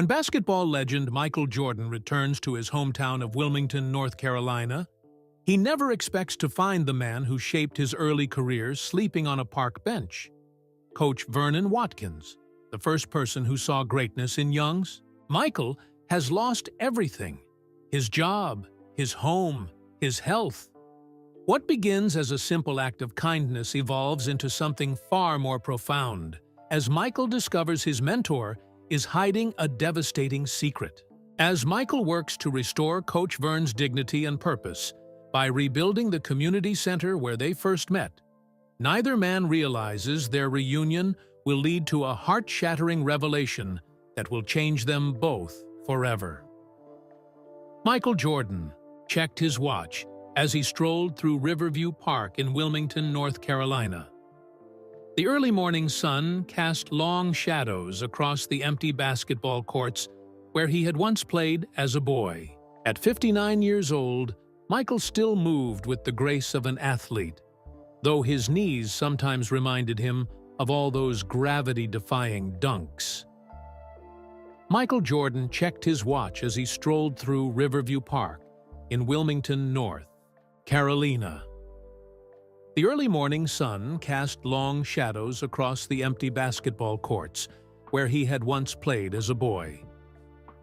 When basketball legend Michael Jordan returns to his hometown of Wilmington, North Carolina, he never expects to find the man who shaped his early career sleeping on a park bench. Coach Vernon Watkins, the first person who saw greatness in youngs. Michael has lost everything: his job, his home, his health. What begins as a simple act of kindness evolves into something far more profound, as Michael discovers his mentor is hiding a devastating secret. As Michael works to restore Coach Vern's dignity and purpose by rebuilding the community center where they first met, neither man realizes their reunion will lead to a heart-shattering revelation that will change them both forever. Michael Jordan checked his watch as he strolled through Riverview Park in Wilmington, North Carolina. The early morning sun cast long shadows across the empty basketball courts where he had once played as a boy. At 59 years old, Michael still moved with the grace of an athlete, though his knees sometimes reminded him of all those gravity-defying dunks. Michael Jordan checked his watch as he strolled through Riverview Park in Wilmington, North Carolina. The early morning sun cast long shadows across the empty basketball courts where he had once played as a boy.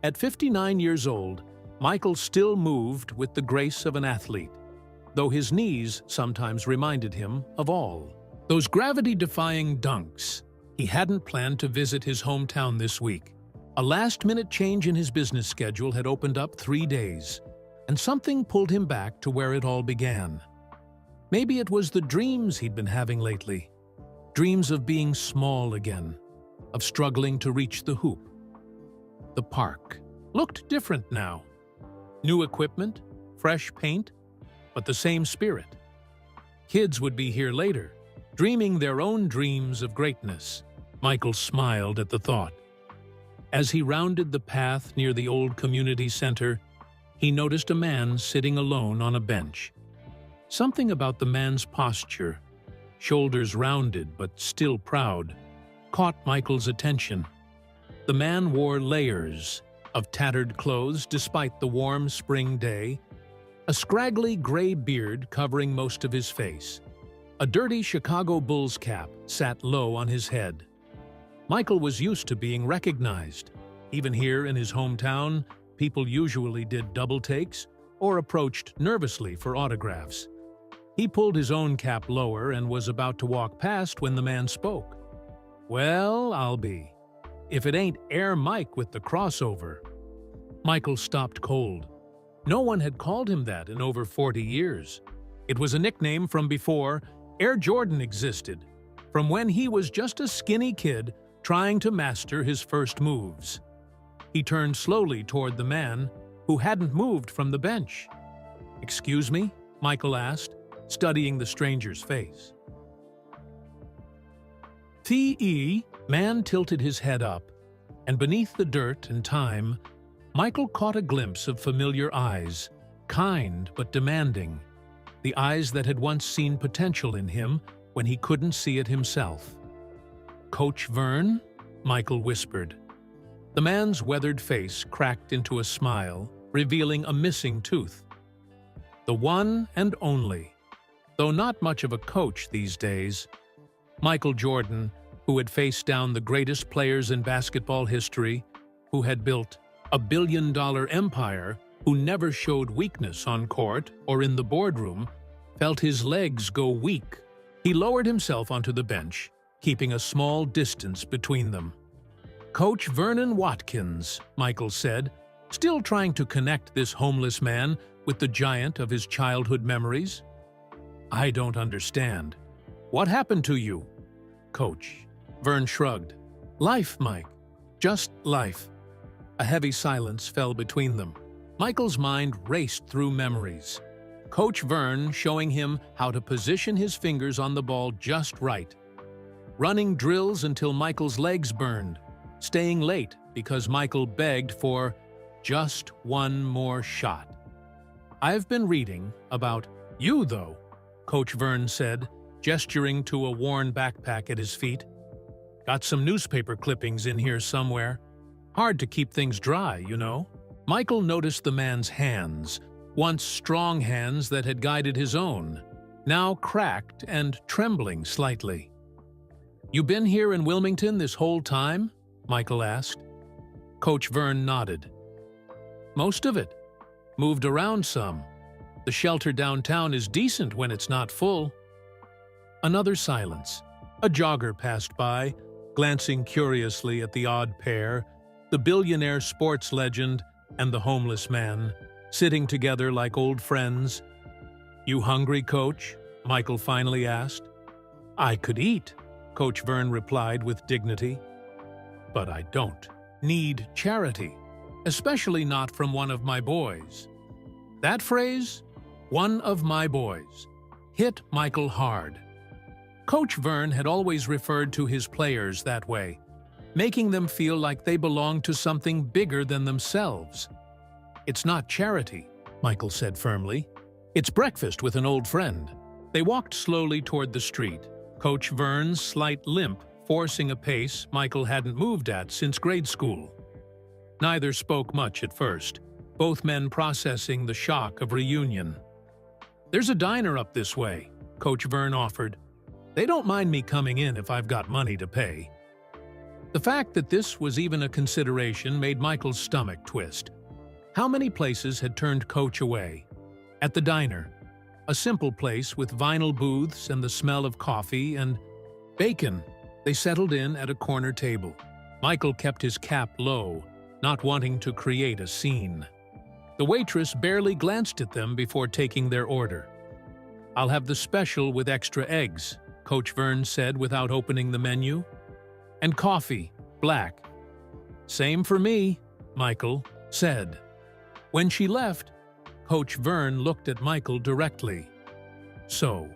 At 59 years old, Michael still moved with the grace of an athlete, though his knees sometimes reminded him of all those gravity-defying dunks. He hadn't planned to visit his hometown this week. A last-minute change in his business schedule had opened up 3 days, and something pulled him back to where it all began. Maybe it was the dreams he'd been having lately. Dreams of being small again, of struggling to reach the hoop. The park looked different now. New equipment, fresh paint, but the same spirit. Kids would be here later, dreaming their own dreams of greatness. Michael smiled at the thought. As he rounded the path near the old community center, he noticed a man sitting alone on a bench. Something about the man's posture, shoulders rounded but still proud, caught Michael's attention. The man wore layers of tattered clothes despite the warm spring day, a scraggly gray beard covering most of his face. A dirty Chicago Bulls cap sat low on his head. Michael was used to being recognized. Even here in his hometown, people usually did double takes or approached nervously for autographs. He pulled his own cap lower and was about to walk past when the man spoke. "Well, I'll be. If it ain't Air Mike with the crossover." Michael stopped cold. No one had called him that in over 40 years. It was a nickname from before Air Jordan existed, from when he was just a skinny kid trying to master his first moves. He turned slowly toward the man who hadn't moved from the bench. "Excuse me?" Michael asked, studying the stranger's face. The man tilted his head up, and beneath the dirt and time, Michael caught a glimpse of familiar eyes, kind but demanding, the eyes that had once seen potential in him when he couldn't see it himself. "Coach Vern?" Michael whispered. The man's weathered face cracked into a smile, revealing a missing tooth. The one and only. Though not much of a coach these days, Michael Jordan, who had faced down the greatest players in basketball history, who had built a billion-dollar empire, who never showed weakness on court or in the boardroom, felt his legs go weak. He lowered himself onto the bench, keeping a small distance between them. "Coach Vernon Watkins," Michael said, still trying to connect this homeless man with the giant of his childhood memories. "I don't understand. What happened to you?" "Coach." Vern shrugged. "Life, Mike. Just life." A heavy silence fell between them. Michael's mind raced through memories. Coach Vern showing him how to position his fingers on the ball just right. Running drills until Michael's legs burned. Staying late because Michael begged for just one more shot. "I've been reading about you, though," Coach Vern said, gesturing to a worn backpack at his feet. "Got some newspaper clippings in here somewhere. Hard to keep things dry, you know. Michael noticed the man's hands, once strong hands that had guided his own, now cracked and trembling slightly. "You been here in Wilmington this whole time?" Michael asked. Coach Vern nodded. "Most of it. Moved around some. The shelter downtown is decent when it's not full." Another silence. A jogger passed by, glancing curiously at the odd pair, the billionaire sports legend and the homeless man, sitting together like old friends. "You hungry, Coach?" Michael finally asked. "I could eat," Coach Vern replied with dignity. "But I don't need charity, especially not from one of my boys." That phrase, "one of my boys," hit Michael hard. Coach Vern had always referred to his players that way, making them feel like they belonged to something bigger than themselves. "It's not charity," Michael said firmly. "It's breakfast with an old friend." They walked slowly toward the street, Coach Vern's slight limp forcing a pace Michael hadn't moved at since grade school. Neither spoke much at first, both men processing the shock of reunion. "There's a diner up this way," Coach Vern offered. "They don't mind me coming in if I've got money to pay." The fact that this was even a consideration made Michael's stomach twist. How many places had turned Coach away? At the diner, a simple place with vinyl booths and the smell of coffee and bacon, they settled in at a corner table. Michael kept his cap low, not wanting to create a scene. The waitress barely glanced at them before taking their order. "I'll have the special with extra eggs," Coach Vern said without opening the menu. "And coffee, black." "Same for me," Michael said. When she left, Coach Vern looked at Michael directly. So,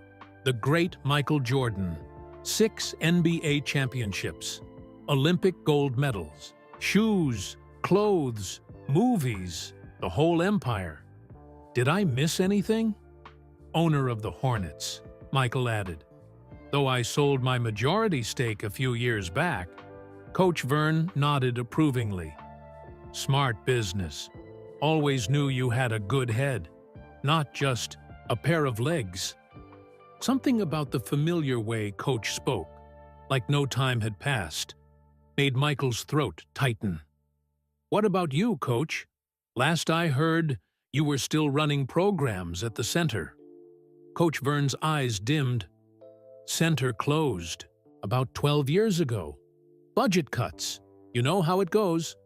the great Michael Jordan, 6 NBA championships, Olympic gold medals, shoes, clothes, movies, the whole empire. Did I miss anything? Owner of the Hornets, Michael added. Though I sold my majority stake a few years back, Coach Vern nodded approvingly. Smart business. Always knew you had a good head, not just a pair of legs. Something about the familiar way Coach spoke, like no time had passed, made Michael's throat tighten. "What about you, Coach? Last I heard, you were still running programs at the center." Coach Vern's eyes dimmed. "Center closed about 12 years ago. Budget cuts. You know how it goes."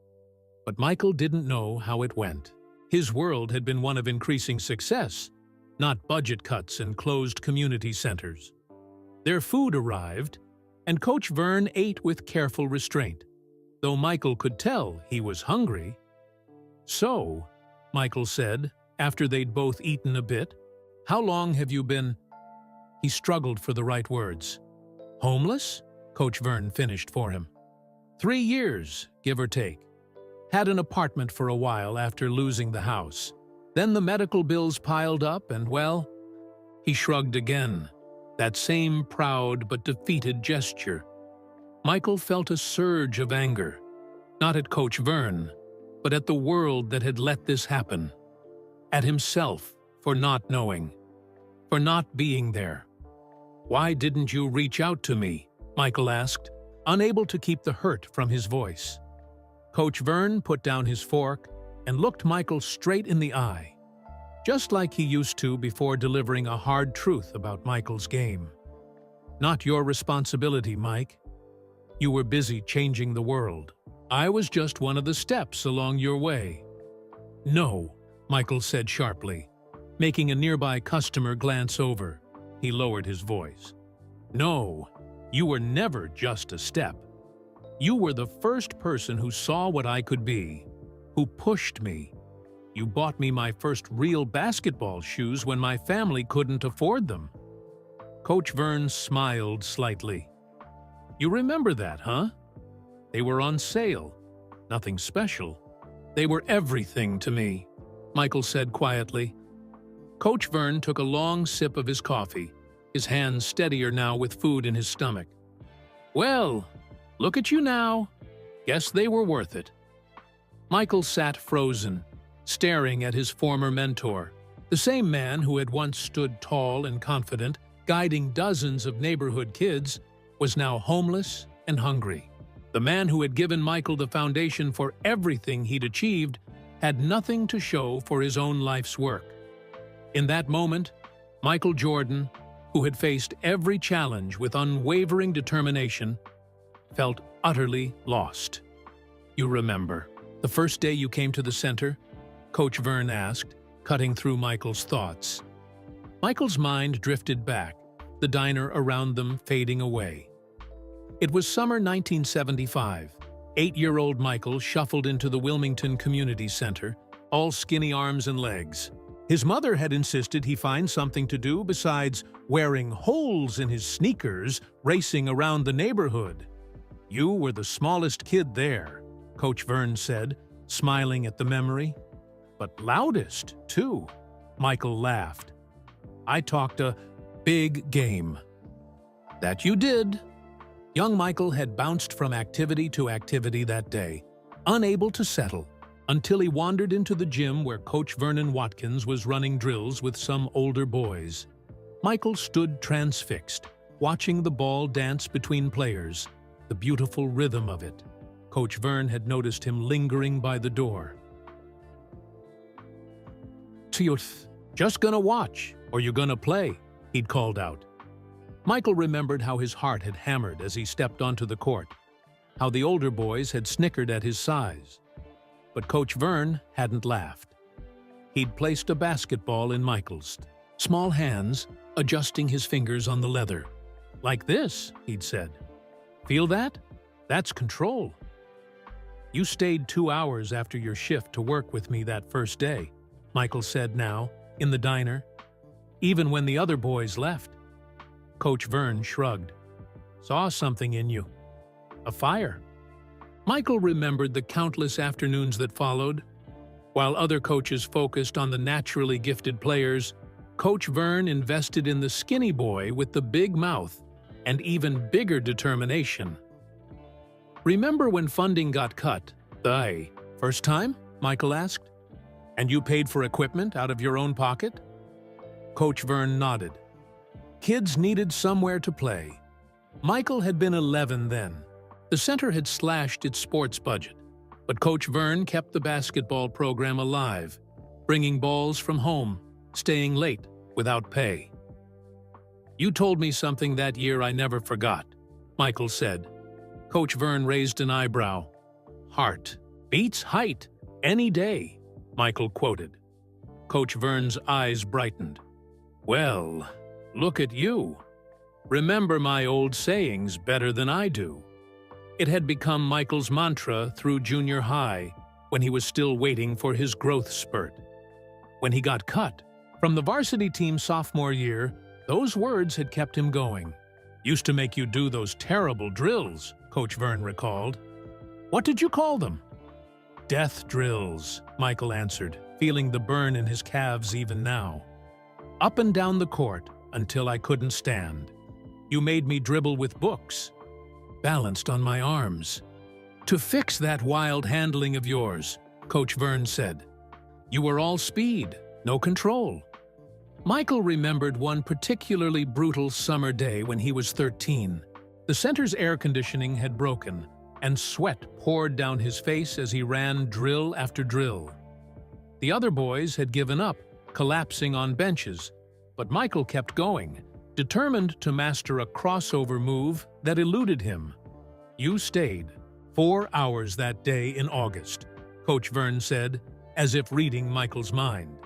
But Michael didn't know how it went. His world had been one of increasing success, not budget cuts and closed community centers. Their food arrived, and Coach Vern ate with careful restraint, though Michael could tell he was hungry. "So," Michael said, after they'd both eaten a bit, "how long have you been—" He struggled for the right words. "Homeless?" Coach Vern finished for him. 3 years, give or take. Had an apartment for a while after losing the house. Then the medical bills piled up and, well," he shrugged again, that same proud but defeated gesture. Michael felt a surge of anger, not at Coach Vern, but at the world that had let this happen. At himself for not knowing, for not being there. "Why didn't you reach out to me?" Michael asked, unable to keep the hurt from his voice. Coach Vern put down his fork and looked Michael straight in the eye, just like he used to before delivering a hard truth about Michael's game. "Not your responsibility, Mike. You were busy changing the world. I was just one of the steps along your way." "No," Michael said sharply, making a nearby customer glance over. He lowered his voice. "No, you were never just a step. You were the first person who saw what I could be, who pushed me. You bought me my first real basketball shoes when my family couldn't afford them." Coach Vern smiled slightly. "You remember that, huh? They were on sale. Nothing special. They were everything to me," Michael said quietly. Coach Vern took a long sip of his coffee, his hands steadier now with food in his stomach. "Well, look at you now. Guess they were worth it." Michael sat frozen, staring at his former mentor. The same man who had once stood tall and confident, guiding dozens of neighborhood kids, was now homeless and hungry. The man who had given Michael the foundation for everything he'd achieved had nothing to show for his own life's work. In that moment, Michael Jordan, who had faced every challenge with unwavering determination, felt utterly lost. "You remember the first day you came to the center?" Coach Vern asked, cutting through Michael's thoughts. Michael's mind drifted back, the diner around them fading away. It was summer 1975. 8-year-old Michael shuffled into the Wilmington Community Center, all skinny arms and legs. His mother had insisted he find something to do besides wearing holes in his sneakers, racing around the neighborhood. "You were the smallest kid there," Coach Vern said, smiling at the memory. "But loudest, too," Michael laughed. "I talked a big game." "That you did." Young Michael had bounced from activity to activity that day, unable to settle, until he wandered into the gym where Coach Vernon Watkins was running drills with some older boys. Michael stood transfixed, watching the ball dance between players, the beautiful rhythm of it. Coach Vern had noticed him lingering by the door. "Just gonna watch, or you gonna play?" he'd called out. Michael remembered how his heart had hammered as he stepped onto the court, how the older boys had snickered at his size. But Coach Vern hadn't laughed. He'd placed a basketball in Michael's small hands, adjusting his fingers on the leather. "Like this," he'd said. "Feel that? That's control." "You stayed 2 hours after your shift to work with me that first day," Michael said now, in the diner, "even when the other boys left." Coach Vern shrugged. "Saw something in you. A fire." Michael remembered the countless afternoons that followed. While other coaches focused on the naturally gifted players, Coach Vern invested in the skinny boy with the big mouth and even bigger determination. "Remember when funding got cut? The first time?" Michael asked. "And you paid for equipment out of your own pocket?" Coach Vern nodded. Kids needed somewhere to play. Michael had been 11 then. The center had slashed its sports budget, but Coach Vern kept the basketball program alive, bringing balls from home, staying late without pay. "You told me something that year I never forgot," Michael said. Coach Vern raised an eyebrow. "Heart beats height any day," Michael quoted. Coach Vern's eyes brightened. "Well, look at you. Remember my old sayings better than I do." It had become Michael's mantra through junior high, when he was still waiting for his growth spurt. When he got cut from the varsity team sophomore year, those words had kept him going. "Used to make you do those terrible drills," Coach Vern recalled. "What did you call them?" "Death drills," Michael answered, feeling the burn in his calves even now. "Up and down the court until I couldn't stand. You made me dribble with books, balanced on my arms. To fix that wild handling of yours," Coach Vern said. "You were all speed, no control." Michael remembered one particularly brutal summer day when he was 13. The center's air conditioning had broken, and sweat poured down his face as he ran drill after drill. The other boys had given up, collapsing on benches, but Michael kept going, determined to master a crossover move that eluded him. "You stayed 4 hours that day in August," Coach Vern said, as if reading Michael's mind.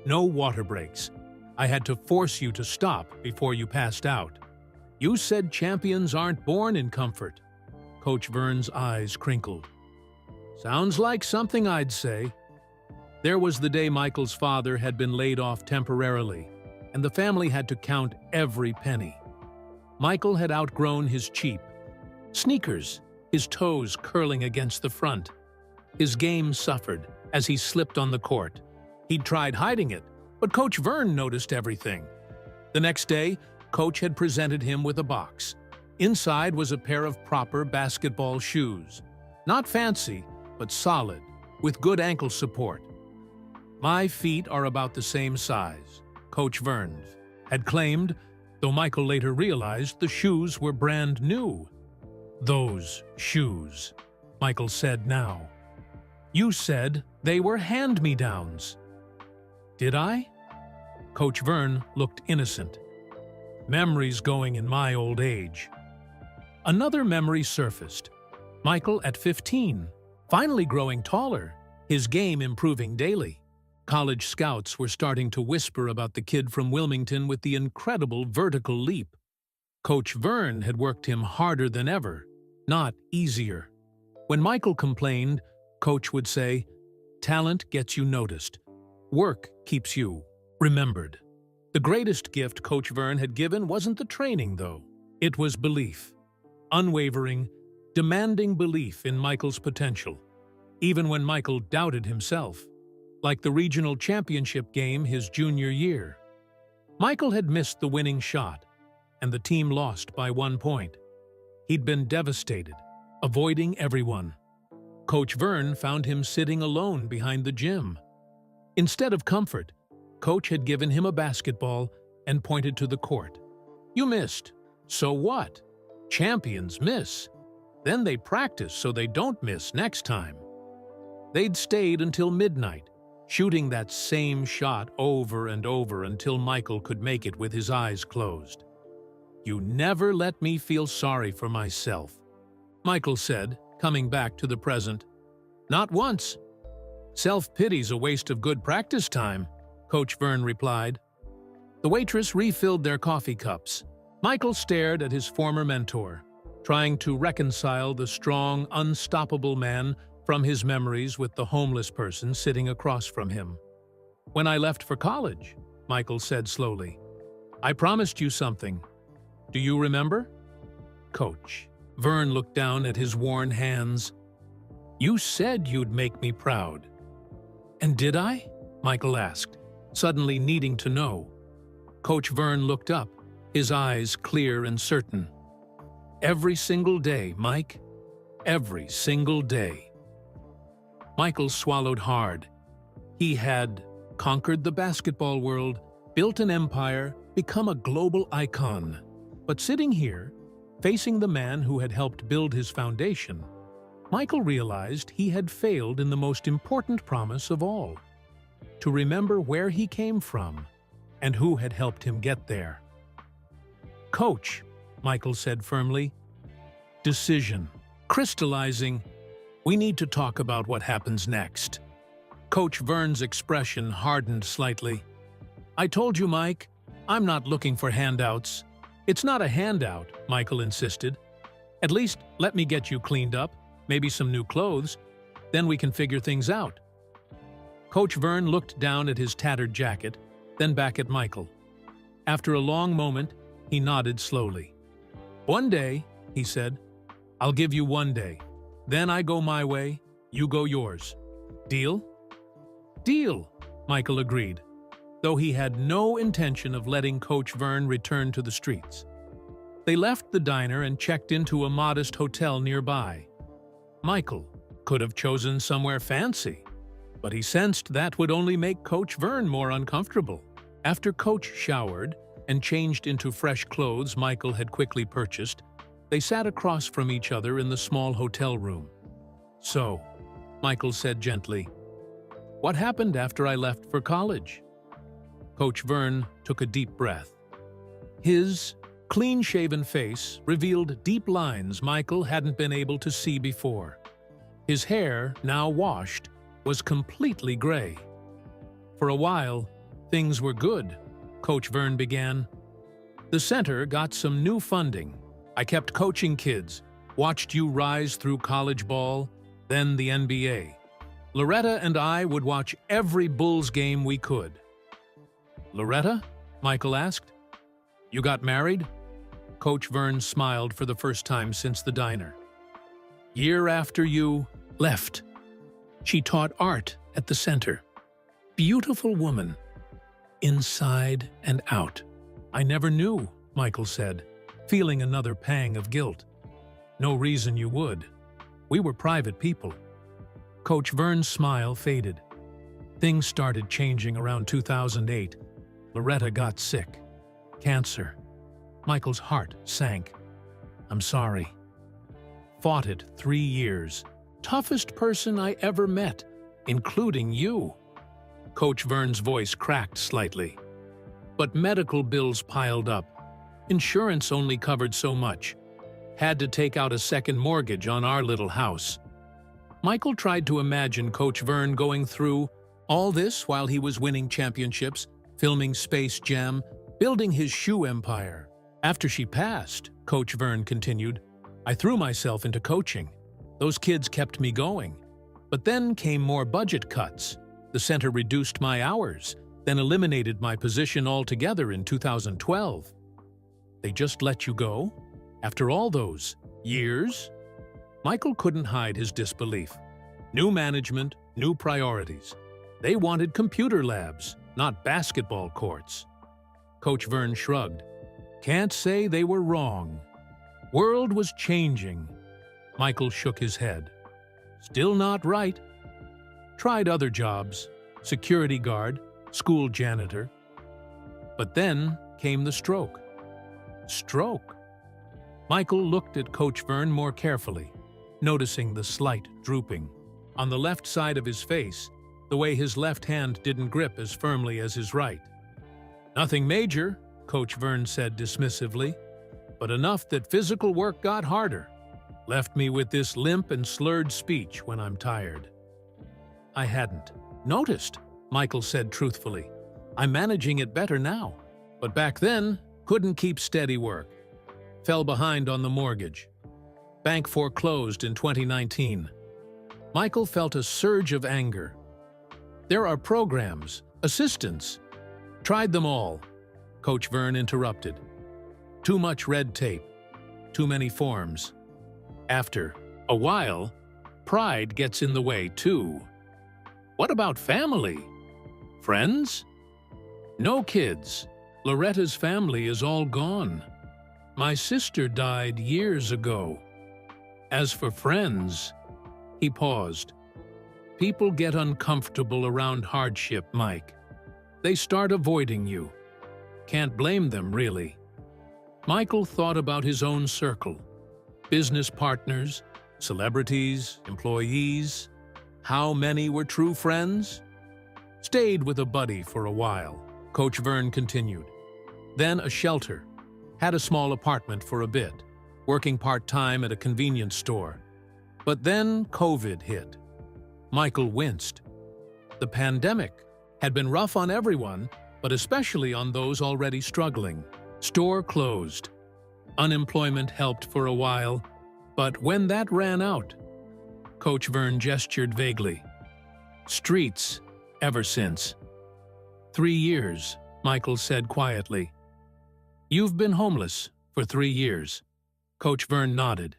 "No water breaks. I had to force you to stop before you passed out. You said champions aren't born in comfort." Coach Vern's eyes crinkled. "Sounds like something I'd say." There was the day Michael's father had been laid off temporarily, and the family had to count every penny. Michael had outgrown his cheap sneakers, his toes curling against the front. His game suffered as he slipped on the court. He'd tried hiding it, but Coach Vern noticed everything. The next day, Coach had presented him with a box. Inside was a pair of proper basketball shoes. Not fancy, but solid, with good ankle support. My feet are about the same size, Coach Vern had claimed, though Michael later realized the shoes were brand new. Those shoes, Michael said now. You said they were hand-me-downs. Did I? Coach Vern looked innocent. Memories going in my old age. Another memory surfaced. Michael at 15, finally growing taller, his game improving daily. College scouts were starting to whisper about the kid from Wilmington with the incredible vertical leap. Coach Vern had worked him harder than ever, not easier. When Michael complained, Coach would say, "Talent gets you noticed. Work keeps you remembered." The greatest gift Coach Vern had given wasn't the training, though. It was belief. Unwavering, demanding belief in Michael's potential, even when Michael doubted himself. Like the regional championship game his junior year. Michael had missed the winning shot, and the team lost by 1 point. He'd been devastated, avoiding everyone. Coach Vern found him sitting alone behind the gym. Instead of comfort, Coach had given him a basketball and pointed to the court. "You missed. So what? Champions miss. Then they practice so they don't miss next time." They'd stayed until midnight, shooting that same shot over and over until Michael could make it with his eyes closed. "You never let me feel sorry for myself," Michael said, coming back to the present. "Not once." "Self-pity's a waste of good practice time," Coach Vern replied. The waitress refilled their coffee cups. Michael stared at his former mentor, trying to reconcile the strong, unstoppable man from his memories with the homeless person sitting across from him. "When I left for college," Michael said slowly, "I promised you something. Do you remember?" Coach Vern looked down at his worn hands. "You said you'd make me proud." "And did I?" Michael asked, suddenly needing to know. Coach Vern looked up, his eyes clear and certain. "Every single day, Mike. Every single day." Michael swallowed hard. He had conquered the basketball world, built an empire, become a global icon. But sitting here, facing the man who had helped build his foundation, Michael realized he had failed in the most important promise of all: to remember where he came from and who had helped him get there. "Coach," Michael said firmly. Decision. Crystallizing. "We need to talk about what happens next." Coach Vern's expression hardened slightly. "I told you, Mike, I'm not looking for handouts." "It's not a handout," Michael insisted. "At least let me get you cleaned up, maybe some new clothes. Then we can figure things out." Coach Vern looked down at his tattered jacket, then back at Michael. After a long moment, he nodded slowly. "One day," he said. "I'll give you 1 day. Then I go my way, you go yours. Deal?" "Deal," Michael agreed, though he had no intention of letting Coach Vern return to the streets. They left the diner and checked into a modest hotel nearby. Michael could have chosen somewhere fancy, but he sensed that would only make Coach Vern more uncomfortable. After Coach showered and changed into fresh clothes Michael had quickly purchased, they sat across from each other in the small hotel room. "So," Michael said gently, "what happened after I left for college?" Coach Vern took a deep breath. His clean-shaven face revealed deep lines Michael hadn't been able to see before. His hair, now washed, was completely gray. "For a while, things were good," Coach Vern began. "The center got some new funding. I kept coaching kids, watched you rise through college ball, then the NBA. Loretta and I would watch every Bulls game we could." "Loretta?" Michael asked. "You got married?" Coach Vern smiled for the first time since the diner. "Year after you left. She taught art at the center. Beautiful woman, inside and out." "I never knew," Michael said, feeling another pang of guilt. "No reason you would. We were private people." Coach Vern's smile faded. Things started changing around 2008. Loretta got sick. Cancer. Michael's heart sank. I'm sorry. Fought it 3 years. Toughest person I ever met, including you. Coach Vern's voice cracked slightly. But medical bills piled up. Insurance only covered so much. Had to take out a second mortgage on our little house. Michael tried to imagine Coach Vern going through all this while he was winning championships, filming Space Jam, building his shoe empire. After she passed, Coach Vern continued, I threw myself into coaching. Those kids kept me going. But then came more budget cuts. The center reduced my hours, then eliminated my position altogether in 2012. They just let you go? After all those years? Michael couldn't hide his disbelief. New management, new priorities. They wanted computer labs, not basketball courts. Coach Vern shrugged. Can't say they were wrong. World was changing. Michael shook his head. Still not right. Tried other jobs, security guard, school janitor. But then came the stroke. Stroke. Michael looked at Coach Vern more carefully, noticing the slight drooping. On the left side of his face, the way his left hand didn't grip as firmly as his right. Nothing major, Coach Vern said dismissively, but enough that physical work got harder. Left me with this limp and slurred speech when I'm tired. I hadn't noticed, Michael said truthfully. I'm managing it better now, but back then, couldn't keep steady work. Fell behind on the mortgage. Bank foreclosed in 2019. Michael felt a surge of anger. There are programs, assistants. Tried them all. Coach Vern interrupted. Too much red tape. Too many forms. After a while, pride gets in the way too. What about family? Friends? No kids. Loretta's family is all gone. My sister died years ago. As for friends, he paused. People get uncomfortable around hardship, Mike. They start avoiding you. Can't blame them, really. Michael thought about his own circle. Business partners, celebrities, employees. How many were true friends? Stayed with a buddy for a while, Coach Vern continued. Then a shelter. Had a small apartment for a bit, working part-time at a convenience store. But then COVID hit. Michael winced. The pandemic had been rough on everyone, but especially on those already struggling. Store closed. Unemployment helped for a while, but when that ran out, Coach Vern gestured vaguely. Streets, ever since. 3 years, Michael said quietly. You've been homeless for 3 years. Coach Vern nodded.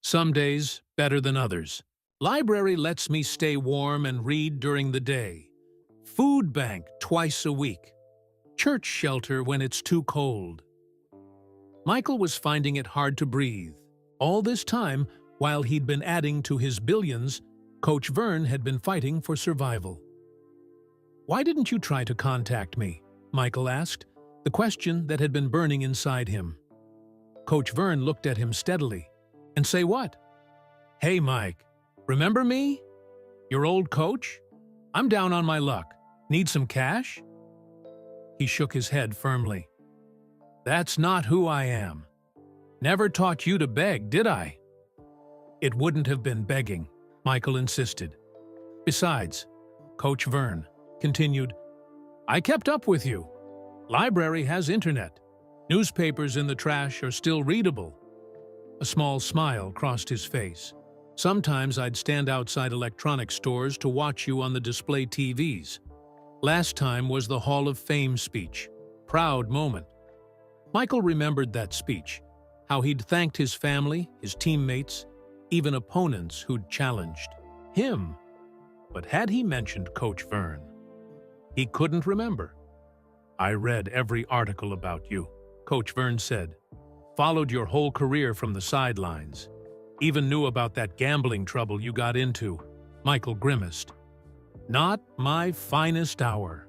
Some days better than others. Library lets me stay warm and read during the day. Food bank twice a week. Church shelter when it's too cold. Michael was finding it hard to breathe. All this time, while he'd been adding to his billions, Coach Vern had been fighting for survival. Why didn't you try to contact me? Michael asked, the question that had been burning inside him. Coach Vern looked at him steadily. And say what? Hey, Mike, remember me? Your old coach? I'm down on my luck. Need some cash? He shook his head firmly. That's not who I am. Never taught you to beg, did I? It wouldn't have been begging, Michael insisted. Besides, Coach Vern continued, I kept up with you. Library has internet. Newspapers in the trash are still readable. A small smile crossed his face. Sometimes I'd stand outside electronics stores to watch you on the display TVs. Last time was the Hall of Fame speech. Proud moment. Michael remembered that speech, how he'd thanked his family, his teammates, even opponents who'd challenged him. But had he mentioned Coach Vern? He couldn't remember. I read every article about you, Coach Vern said. Followed your whole career from the sidelines. Even knew about that gambling trouble you got into. Michael grimaced. Not my finest hour.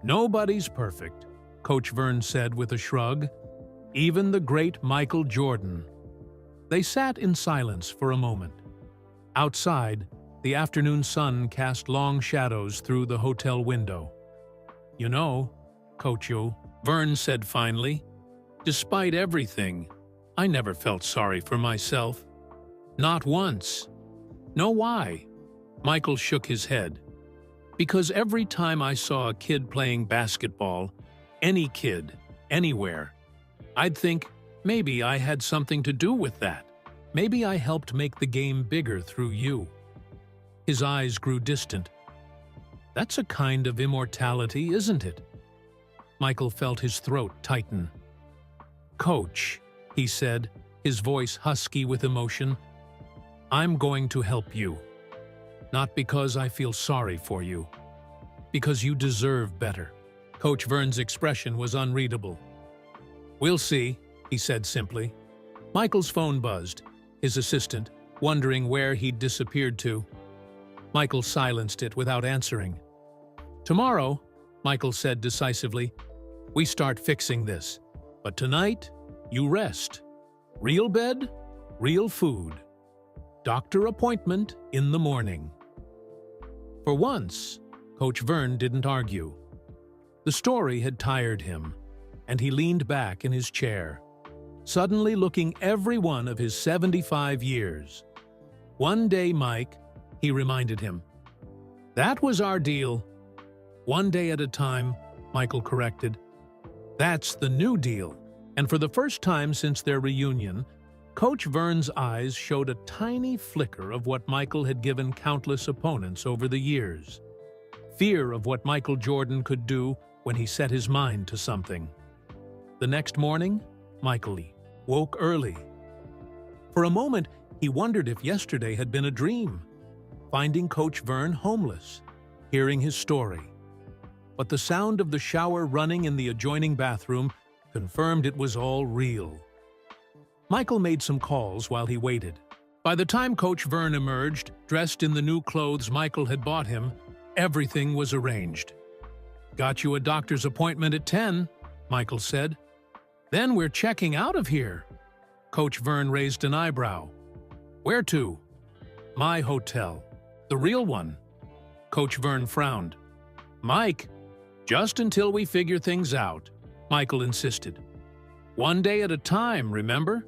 Nobody's perfect, Coach Vern said with a shrug. Even the great Michael Jordan. They sat in silence for a moment. Outside, the afternoon sun cast long shadows through the hotel window. You know, Coach, Vern said finally, despite everything, I never felt sorry for myself. Not once. Know why? Michael shook his head. Because every time I saw a kid playing basketball, any kid, anywhere, I'd think, maybe I had something to do with that. Maybe I helped make the game bigger through you. His eyes grew distant. That's a kind of immortality, isn't it? Michael felt his throat tighten. Coach, he said, his voice husky with emotion, I'm going to help you. Not because I feel sorry for you. Because you deserve better. Coach Vern's expression was unreadable. We'll see, he said simply. Michael's phone buzzed, his assistant, wondering where he'd disappeared to. Michael silenced it without answering. Tomorrow, Michael said decisively, we start fixing this. But tonight, you rest. Real bed, real food. Doctor appointment in the morning. For once, Coach Vern didn't argue. The story had tired him, and he leaned back in his chair, suddenly looking every one of his 75 years. One day, Mike, he reminded him. That was our deal. One day at a time, Michael corrected. That's the new deal. And for the first time since their reunion, Coach Vern's eyes showed a tiny flicker of what Michael had given countless opponents over the years. Fear of what Michael Jordan could do when he set his mind to something. The next morning, Michael woke early. For a moment, he wondered if yesterday had been a dream, finding Coach Vern homeless, hearing his story. But the sound of the shower running in the adjoining bathroom confirmed it was all real. Michael made some calls while he waited. By the time Coach Vern emerged, dressed in the new clothes Michael had bought him, everything was arranged. Got you a doctor's appointment at 10, Michael said. Then we're checking out of here. Coach Vern raised an eyebrow. Where to? My hotel. The real one. Coach Vern frowned. Mike, just until we figure things out, Michael insisted. One day at a time, remember?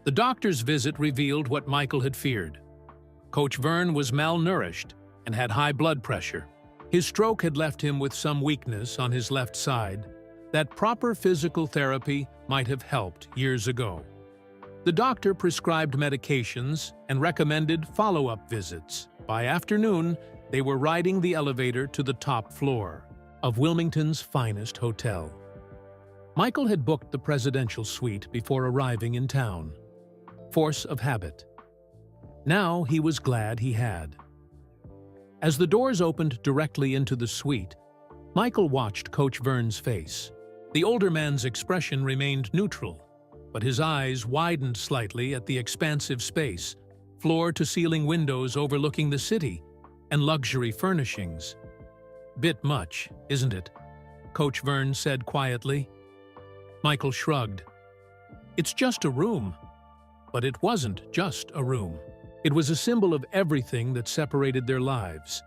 The doctor's visit revealed what Michael had feared. Coach Vern was malnourished and had high blood pressure. His stroke had left him with some weakness on his left side that proper physical therapy might have helped years ago. The doctor prescribed medications and recommended follow-up visits. By afternoon, they were riding the elevator to the top floor of Wilmington's finest hotel. Michael had booked the presidential suite before arriving in town. Force of habit. Now he was glad he had. As the doors opened directly into the suite, Michael watched Coach Vern's face. The older man's expression remained neutral, but his eyes widened slightly at the expansive space, floor-to-ceiling windows overlooking the city, and luxury furnishings. Bit much, isn't it? Coach Vern said quietly. Michael shrugged. It's just a room. But it wasn't just a room. It was a symbol of everything that separated their lives.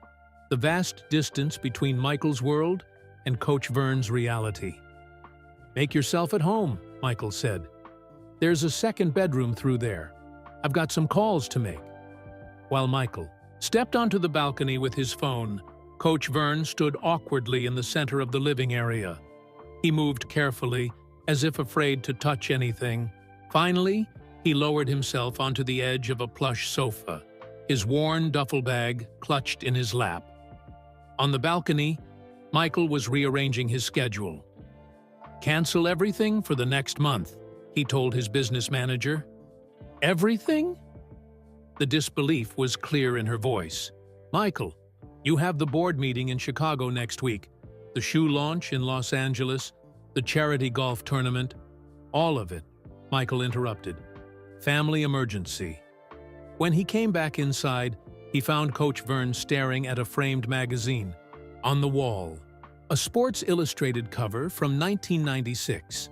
The vast distance between Michael's world and Coach Vern's reality. Make yourself at home, Michael said. There's a second bedroom through there. I've got some calls to make. While Michael stepped onto the balcony with his phone, Coach Vern stood awkwardly in the center of the living area. He moved carefully, as if afraid to touch anything. Finally, he lowered himself onto the edge of a plush sofa, his worn duffel bag clutched in his lap. On the balcony, Michael was rearranging his schedule. Cancel everything for the next month, he told his business manager. Everything? The disbelief was clear in her voice. Michael, you have the board meeting in Chicago next week, the shoe launch in Los Angeles, the charity golf tournament, all of it, Michael interrupted. Family emergency. When he came back inside, he he found Coach Vern staring at a framed magazine. On the wall, a Sports Illustrated cover from 1996.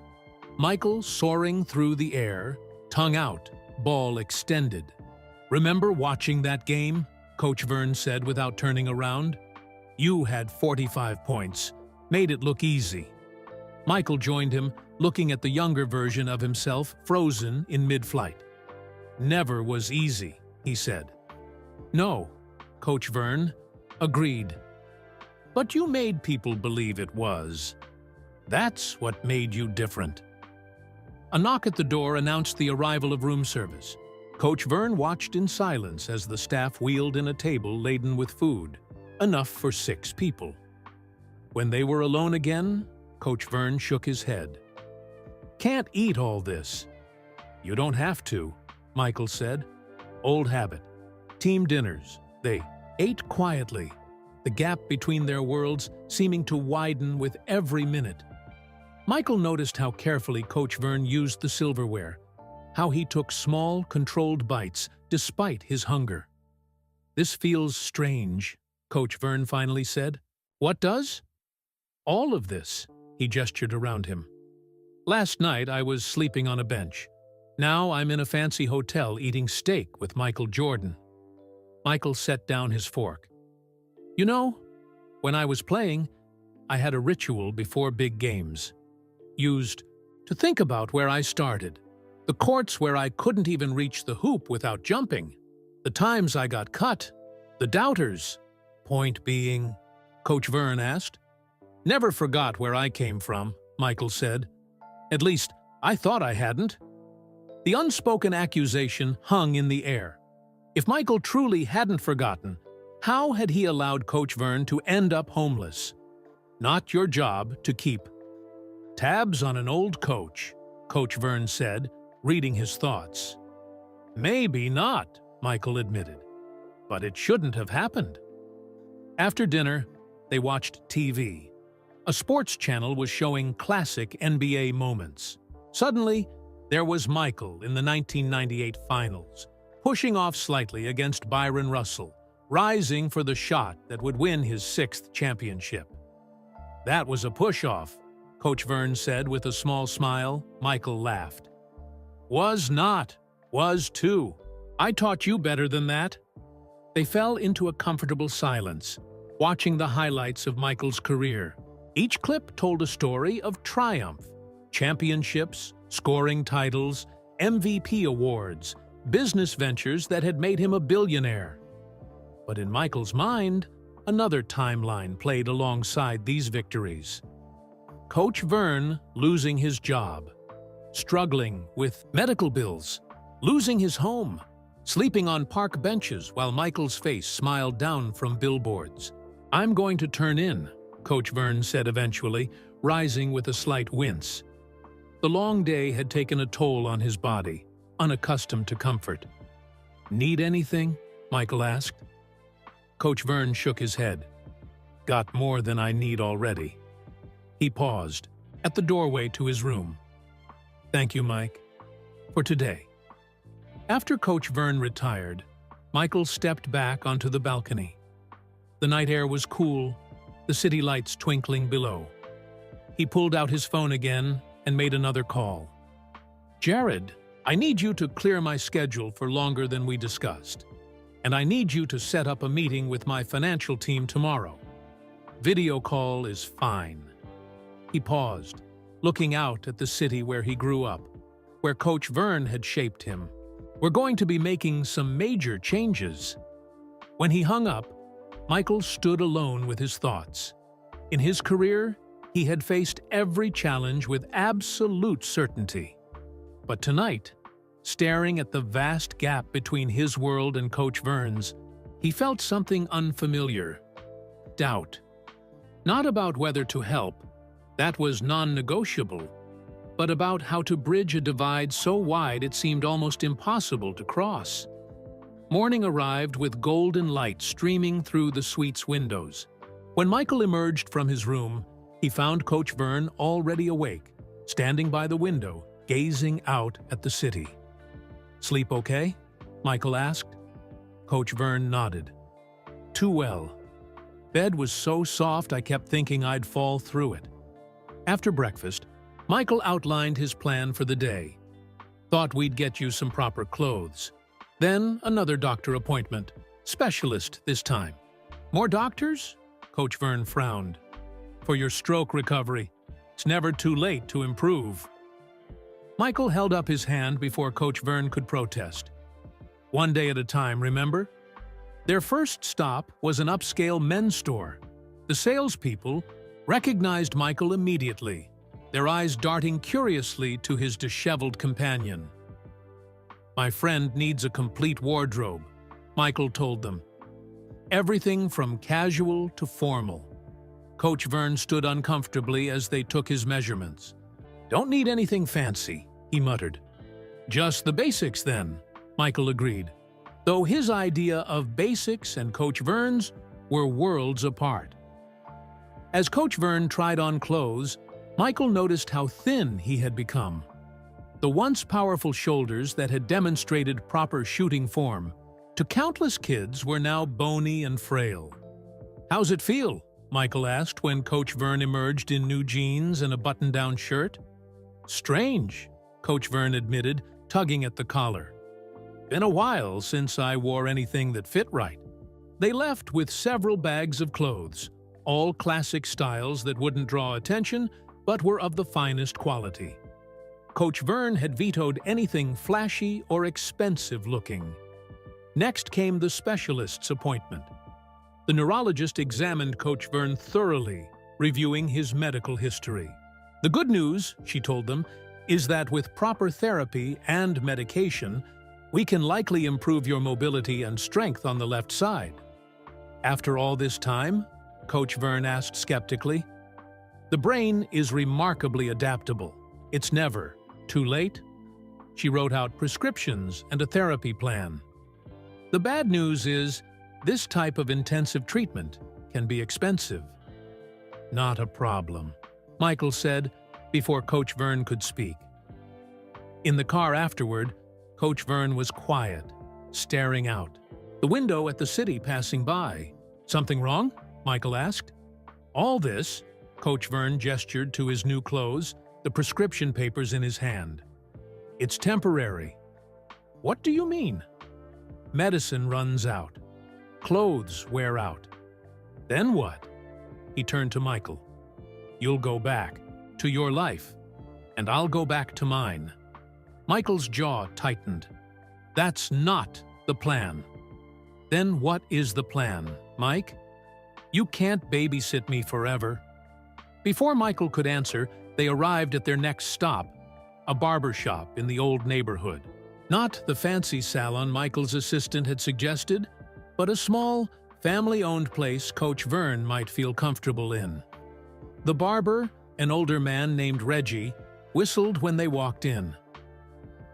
Michael soaring through the air, tongue out, ball extended. "Remember watching that game?" Coach Vern said without turning around. "You had 45 points. Made it look easy." Michael joined him, looking at the younger version of himself frozen in mid-flight. "Never was easy," he said. "No," Coach Vern agreed. "But you made people believe it was. That's what made you different." A knock at the door announced the arrival of room service. Coach Vern watched in silence as the staff wheeled in a table laden with food, enough for 6 people. When they were alone again, Coach Vern shook his head. "Can't eat all this." "You don't have to," Michael said. "Old habit. Team dinners." They ate quietly, the gap between their worlds seeming to widen with every minute. Michael noticed how carefully Coach Vern used the silverware, how he took small, controlled bites despite his hunger. "This feels strange," Coach Vern finally said. "What does?" "All of this," he gestured around him. "Last night I was sleeping on a bench. Now I'm in a fancy hotel eating steak with Michael Jordan." Michael set down his fork. "You know, when I was playing, I had a ritual before big games. Used to think about where I started, the courts where I couldn't even reach the hoop without jumping, the times I got cut, the doubters." "Point being?" Coach Vern asked. "Never forgot where I came from," Michael said. "At least, I thought I hadn't." The unspoken accusation hung in the air. If Michael truly hadn't forgotten, how had he allowed Coach Vern to end up homeless? "Not your job to keep tabs on an old coach," Coach Vern said, reading his thoughts. "Maybe not," Michael admitted. "But it shouldn't have happened." After dinner, they watched TV. A sports channel was showing classic NBA moments. Suddenly, there was Michael in the 1998 finals, pushing off slightly against Byron Russell, rising for the shot that would win his 6th championship. "That was a push-off," Coach Vern said with a small smile. Michael laughed. "Was not. Was too. I taught you better than that." They fell into a comfortable silence, watching the highlights of Michael's career. Each clip told a story of triumph, championships, scoring titles, MVP awards, business ventures that had made him a billionaire. But in Michael's mind, another timeline played alongside these victories. Coach Vern losing his job, struggling with medical bills, losing his home, sleeping on park benches while Michael's face smiled down from billboards. "I'm going to turn in," Coach Vern said eventually, rising with a slight wince. The long day had taken a toll on his body, unaccustomed to comfort. "Need anything?" Michael asked. Coach Vern shook his head. "Got more than I need already." He paused, at the doorway to his room. "Thank you, Mike. For today." After Coach Vern retired, Michael stepped back onto the balcony. The night air was cool, the city lights twinkling below. He pulled out his phone again and made another call. "Jared, I need you to clear my schedule for longer than we discussed. And I need you to set up a meeting with my financial team tomorrow. Video call is fine." He paused, looking out at the city where he grew up, where Coach Vern had shaped him. "We're going to be making some major changes." When he hung up, Michael stood alone with his thoughts. In his career, he had faced every challenge with absolute certainty. But tonight, staring at the vast gap between his world and Coach Vern's, he felt something unfamiliar. Doubt. Not about whether to help, that was non-negotiable, but about how to bridge a divide so wide it seemed almost impossible to cross. Morning arrived with golden light streaming through the suite's windows. When Michael emerged from his room, he found Coach Vern already awake, standing by the window, gazing out at the city. "Sleep okay?" Michael asked. Coach Vern nodded. Too well. Bed was so soft I kept thinking I'd fall through it. After breakfast, Michael outlined his plan for the day. Thought we'd get you some proper clothes. Then another doctor appointment. Specialist this time. More doctors? Coach Vern frowned. For your stroke recovery. It's never too late to improve. Michael held up his hand before Coach Vern could protest. One day at a time, remember? Their first stop was an upscale men's store. The salespeople recognized Michael immediately, their eyes darting curiously to his disheveled companion. My friend needs a complete wardrobe, Michael told them. Everything from casual to formal. Coach Vern stood uncomfortably as they took his measurements. Don't need anything fancy, he muttered. Just the basics then, Michael agreed, though his idea of basics and Coach Vern's were worlds apart. As Coach Vern tried on clothes, Michael noticed how thin he had become. The once powerful shoulders that had demonstrated proper shooting form to countless kids were now bony and frail. How's it feel? Michael asked when Coach Vern emerged in new jeans and a button-down shirt. Strange, Coach Vern admitted, tugging at the collar. Been a while since I wore anything that fit right. They left with several bags of clothes, all classic styles that wouldn't draw attention but were of the finest quality. Coach Vern had vetoed anything flashy or expensive-looking. Next came the specialist's appointment. The neurologist examined Coach Vern thoroughly, reviewing his medical history. The good news, she told them, is that with proper therapy and medication, we can likely improve your mobility and strength on the left side. After all this time? Coach Vern asked skeptically. The brain is remarkably adaptable. It's never too late. She wrote out prescriptions and a therapy plan. The bad news is, this type of intensive treatment can be expensive. Not a problem, Michael said before Coach Vern could speak. In the car afterward, Coach Vern was quiet, staring out. The window at the city passing by. Something wrong? Michael asked. All this, Coach Vern gestured to his new clothes, the prescription papers in his hand. It's temporary. What do you mean? Medicine runs out. Clothes wear out. Then what? He turned to Michael. You'll go back to your life, and I'll go back to mine. Michael's jaw tightened. That's not the plan. Then what is the plan, Mike? You can't babysit me forever. Before Michael could answer, they arrived at their next stop, a barber shop in the old neighborhood. Not the fancy salon Michael's assistant had suggested, but a small, family-owned place Coach Vern might feel comfortable in. The barber, an older man named Reggie, whistled when they walked in.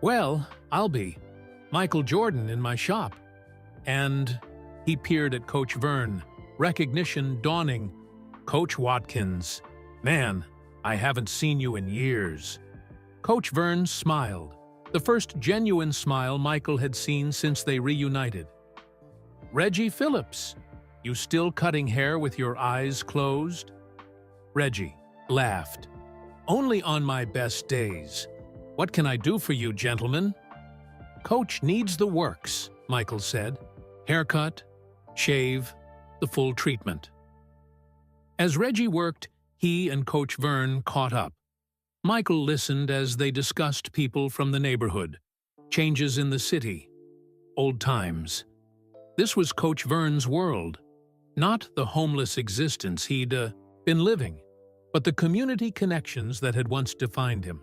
Well, I'll be Michael Jordan in my shop. And he peered at Coach Vern, recognition dawning. Coach Watkins. Man, I haven't seen you in years. Coach Vern smiled, the first genuine smile Michael had seen since they reunited. Reggie Phillips, you still cutting hair with your eyes closed? Reggie laughed. Only on my best days. What can I do for you, gentlemen? Coach needs the works, Michael said. Haircut, shave, the full treatment. As Reggie worked, he and Coach Vern caught up. Michael listened as they discussed people from the neighborhood, changes in the city, old times. This was Coach Vern's world, not the homeless existence he'd been living, but the community connections that had once defined him.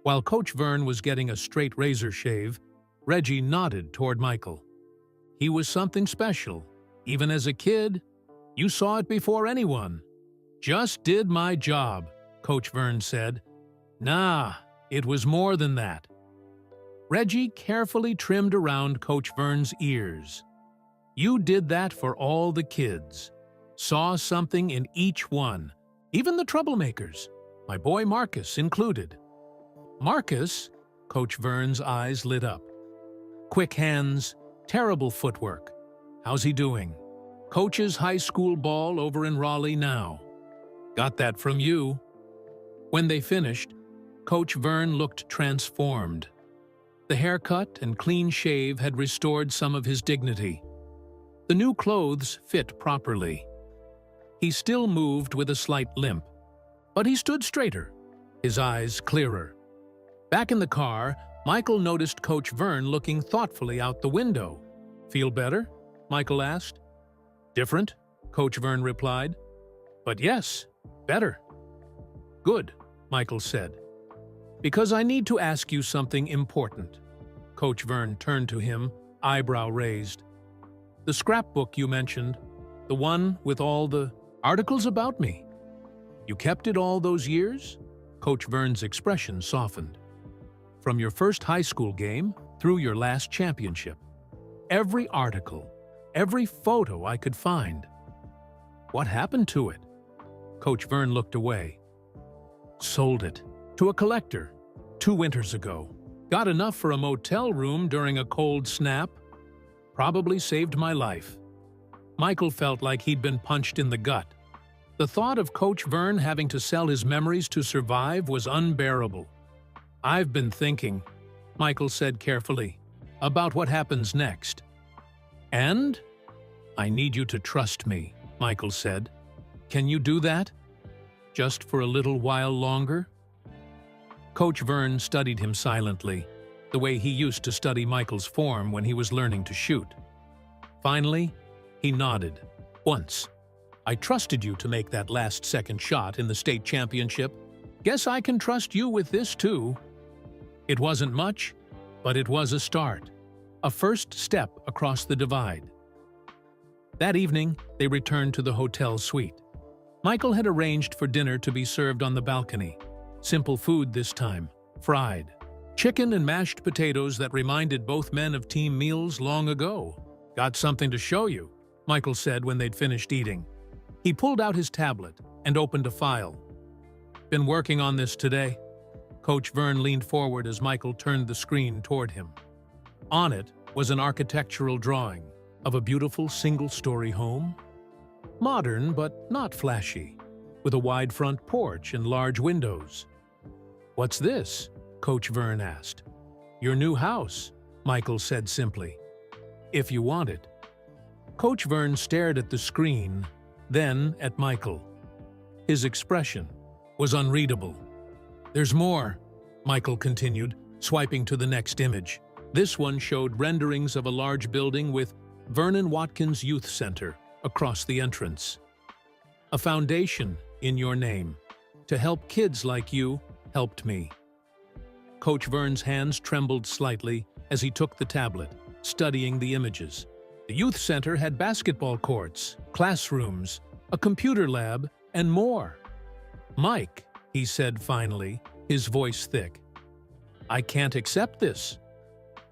While Coach Vern was getting a straight razor shave, Reggie nodded toward Michael. He was something special. Even as a kid, you saw it before anyone. Just did my job, Coach Vern said. Nah, it was more than that. Reggie carefully trimmed around Coach Vern's ears. You did that for all the kids. Saw something in each one, even the troublemakers, my boy Marcus included. Marcus? Coach Vern's eyes lit up. Quick hands, terrible footwork, How's he doing? Coaches high school ball over in Raleigh now. Got that from you. When they finished, Coach Vern looked transformed. The haircut and clean shave had restored some of his dignity. The new clothes fit properly. He still moved with a slight limp, but he stood straighter, his eyes clearer. Back in the car, Michael noticed Coach Vern looking thoughtfully out the window. Feel better? Michael asked. Different, Coach Vern replied. But yes, better. Good, Michael said. Because I need to ask you something important. Coach Vern turned to him, eyebrow raised. The scrapbook you mentioned, the one with all the articles about me. You kept it all those years? Coach Vern's expression softened. From your first high school game through your last championship. Every article, every photo I could find. What happened to it? Coach Vern looked away. Sold it to a collector 2 winters ago. Got enough for a motel room during a cold snap. Probably saved my life. Michael felt like he'd been punched in the gut. The thought of Coach Vern having to sell his memories to survive was unbearable. I've been thinking, Michael said carefully, about what happens next. And? I need you to trust me, Michael said. Can you do that? Just for a little while longer? Coach Vern studied him silently, the way he used to study Michael's form when he was learning to shoot. Finally, he nodded. Once. I trusted you to make that last-second shot in the state championship. Guess I can trust you with this too. It wasn't much, but it was a start. A first step across the divide. That evening, they returned to the hotel suite. Michael had arranged for dinner to be served on the balcony. Simple food this time, fried. Chicken and mashed potatoes that reminded both men of team meals long ago. Got something to show you, Michael said when they'd finished eating. He pulled out his tablet and opened a file. Been working on this today? Coach Vern leaned forward as Michael turned the screen toward him. On it was an architectural drawing of a beautiful single-story home. Modern but not flashy, with a wide front porch and large windows. What's this? Coach Vern asked. Your new house, Michael said simply. If you want it. Coach Vern stared at the screen, then at Michael. His expression was unreadable. There's more, Michael continued, swiping to the next image. This one showed renderings of a large building with Vernon Watkins Youth Center across the entrance. A foundation in your name to help kids like you helped me. Coach Vern's hands trembled slightly as he took the tablet, studying the images. The youth center had basketball courts, classrooms, a computer lab, and more. Mike, he said finally, his voice thick. I can't accept this.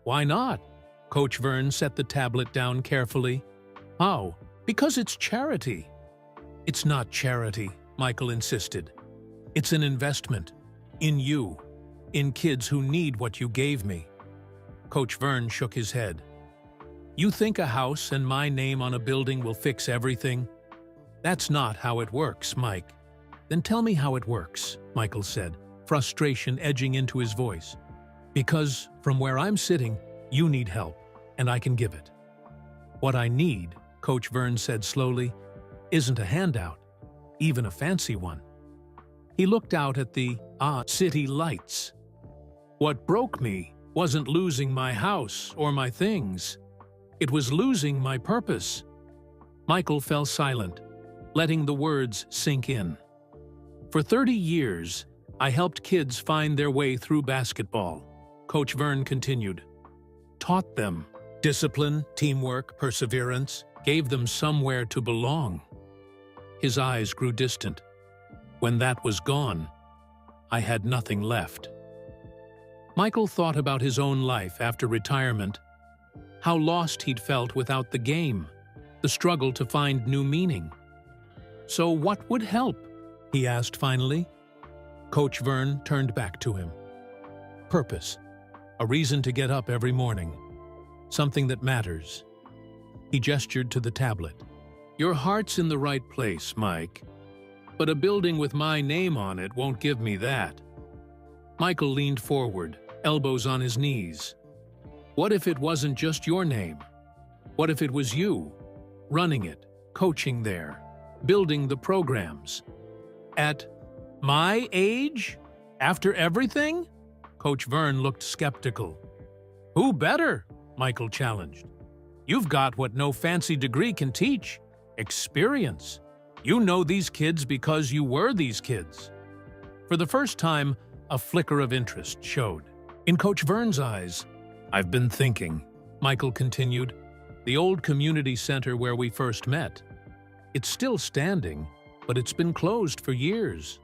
Why not? Coach Vern set the tablet down carefully. How? Because it's charity. It's not charity, Michael insisted. It's an investment. In you. In kids who need what you gave me. Coach Vern shook his head. You think a house and my name on a building will fix everything? That's not how it works, Mike. Then tell me how it works, Michael said, frustration edging into his voice. Because from where I'm sitting, you need help, and I can give it. What I need, Coach Vern said slowly, isn't a handout, even a fancy one. He looked out at the city lights. What broke me wasn't losing my house or my things. It was losing my purpose. Michael fell silent, letting the words sink in. For 30 years, I helped kids find their way through basketball, Coach Vern continued. Taught them discipline, teamwork, perseverance, gave them somewhere to belong. His eyes grew distant. When that was gone, I had nothing left. Michael thought about his own life after retirement, how lost he'd felt without the game, the struggle to find new meaning. So what would help? He asked finally. Coach Vern turned back to him. Purpose. A reason to get up every morning. Something that matters. He gestured to the tablet. Your heart's in the right place, Mike. But a building with my name on it won't give me that. Michael leaned forward, elbows on his knees. What if it wasn't just your name? What if it was you, running it, coaching there, building the programs? At my age? After everything? Coach Vern looked skeptical. Who better? Michael challenged. You've got what no fancy degree can teach. Experience. You know these kids because you were these kids. For the first time, a flicker of interest showed. In Coach Vern's eyes, I've been thinking, Michael continued. The old community center where we first met. It's still standing, but it's been closed for years.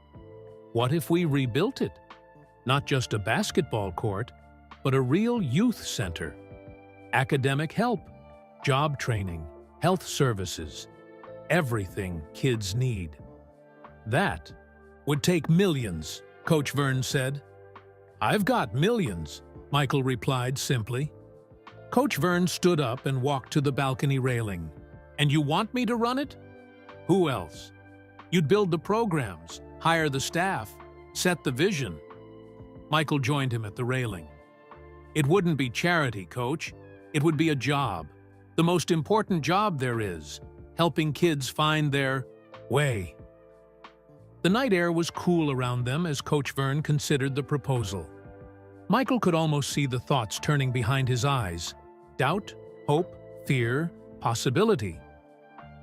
What if we rebuilt it? Not just a basketball court, but a real youth center. Academic help, job training, health services, everything kids need. That would take millions, Coach Vern said. I've got millions, Michael replied simply. Coach Vern stood up and walked to the balcony railing. And you want me to run it? Who else? You'd build the programs, hire the staff, set the vision. Michael joined him at the railing. It wouldn't be charity, Coach. It would be a job. The most important job there is, helping kids find their way. The night air was cool around them as Coach Vern considered the proposal. Michael could almost see the thoughts turning behind his eyes. Doubt, hope, fear, possibility.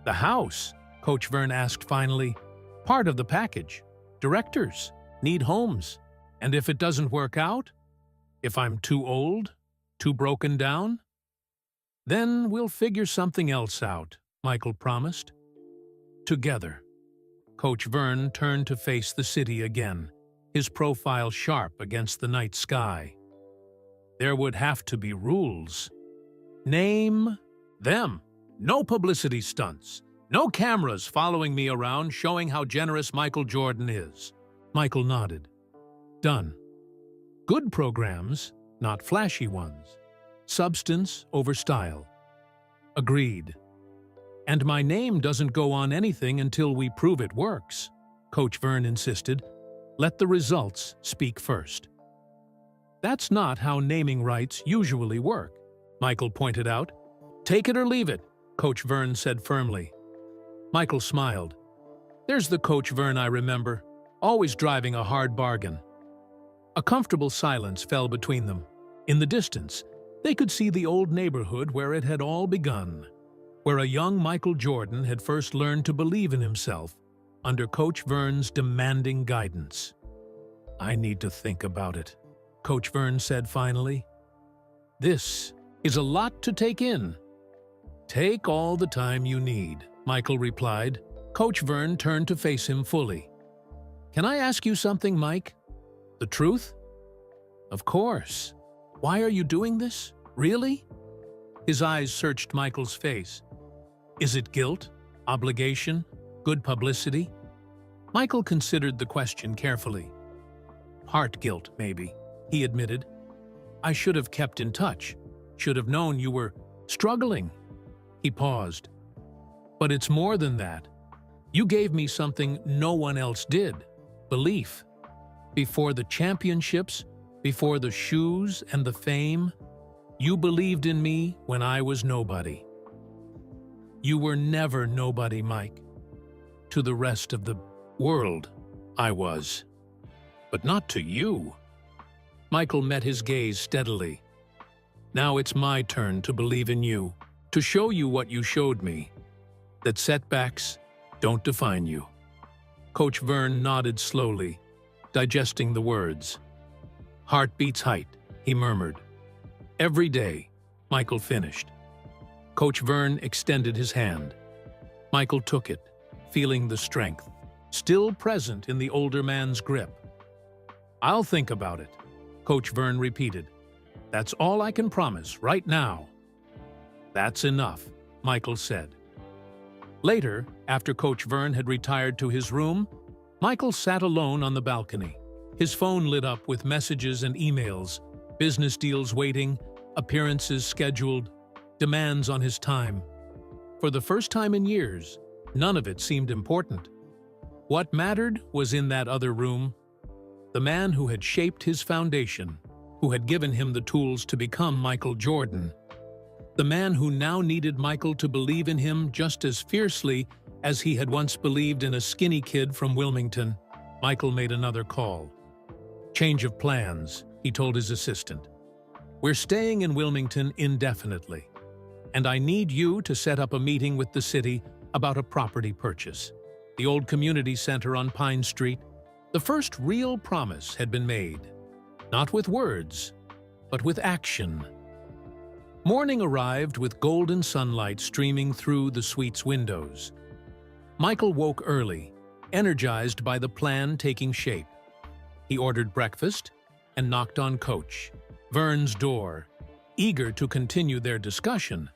The house, Coach Vern asked finally, part of the package. Directors need homes. And if it doesn't work out? If I'm too old? Too broken down? Then we'll figure something else out, Michael promised. Together. Coach Vern turned to face the city again, his profile sharp against the night sky. There would have to be rules. Name them. No publicity stunts. No cameras following me around showing how generous Michael Jordan is. Michael nodded. Done. Good programs, not flashy ones. Substance over style. Agreed. And my name doesn't go on anything until we prove it works, Coach Vern insisted. Let the results speak first. That's not how naming rights usually work, Michael pointed out. Take it or leave it, Coach Vern said firmly. Michael smiled. There's the Coach Vern I remember, always driving a hard bargain. A comfortable silence fell between them. In the distance, they could see the old neighborhood where it had all begun, where a young Michael Jordan had first learned to believe in himself under Coach Vern's demanding guidance. I need to think about it, Coach Vern said finally. This is a lot to take in. Take all the time you need, Michael replied. Coach Vern turned to face him fully. Can I ask you something, Mike? The truth? Of course. Why are you doing this? Really? His eyes searched Michael's face. Is it guilt? Obligation? Good publicity? Michael considered the question carefully. Heart guilt, maybe, he admitted. I should have kept in touch. Should have known you were struggling. He paused. But it's more than that. You gave me something no one else did. Belief. Before the championships, before the shoes and the fame, you believed in me when I was nobody. You were never nobody, Mike. To the rest of the world, I was. But not to you. Michael met his gaze steadily. Now it's my turn to believe in you, to show you what you showed me, that setbacks don't define you. Coach Vern nodded slowly, digesting the words. Heart beats height, he murmured. Every day, Michael finished. Coach Vern extended his hand. Michael took it, feeling the strength, still present in the older man's grip. I'll think about it, Coach Vern repeated. That's all I can promise right now. That's enough, Michael said. Later, after Coach Vern had retired to his room, Michael sat alone on the balcony. His phone lit up with messages and emails, business deals waiting, appearances scheduled, demands on his time. For the first time in years, none of it seemed important. What mattered was in that other room, the man who had shaped his foundation, who had given him the tools to become Michael Jordan. The man who now needed Michael to believe in him just as fiercely as he had once believed in a skinny kid from Wilmington. Michael made another call. "Change of plans," he told his assistant. "We're staying in Wilmington indefinitely, and I need you to set up a meeting with the city about a property purchase. The old community center on Pine Street." The first real promise had been made, not with words, but with action. Morning arrived with golden sunlight streaming through the suite's windows. Michael woke early, energized by the plan taking shape. He ordered breakfast and knocked on Coach Vern's door, eager to continue their discussion.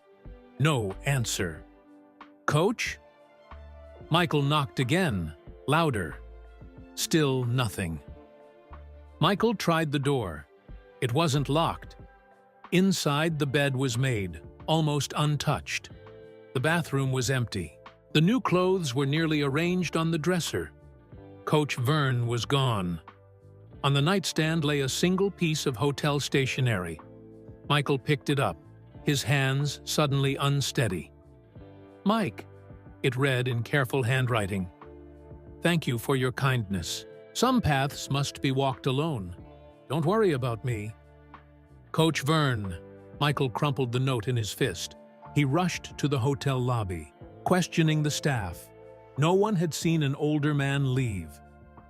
No answer. "Coach?" Michael knocked again, louder. Still nothing. Michael tried the door. It wasn't locked. Inside, the bed was made, almost untouched. The bathroom was empty. The new clothes were nearly arranged on the dresser. Coach Vern was gone. On the nightstand lay a single piece of hotel stationery. Michael picked it up, his hands suddenly unsteady. "Mike," it read in careful handwriting. "Thank you for your kindness. Some paths must be walked alone. Don't worry about me." "Coach Vern." Michael crumpled the note in his fist. He rushed to the hotel lobby, questioning the staff. No one had seen an older man leave.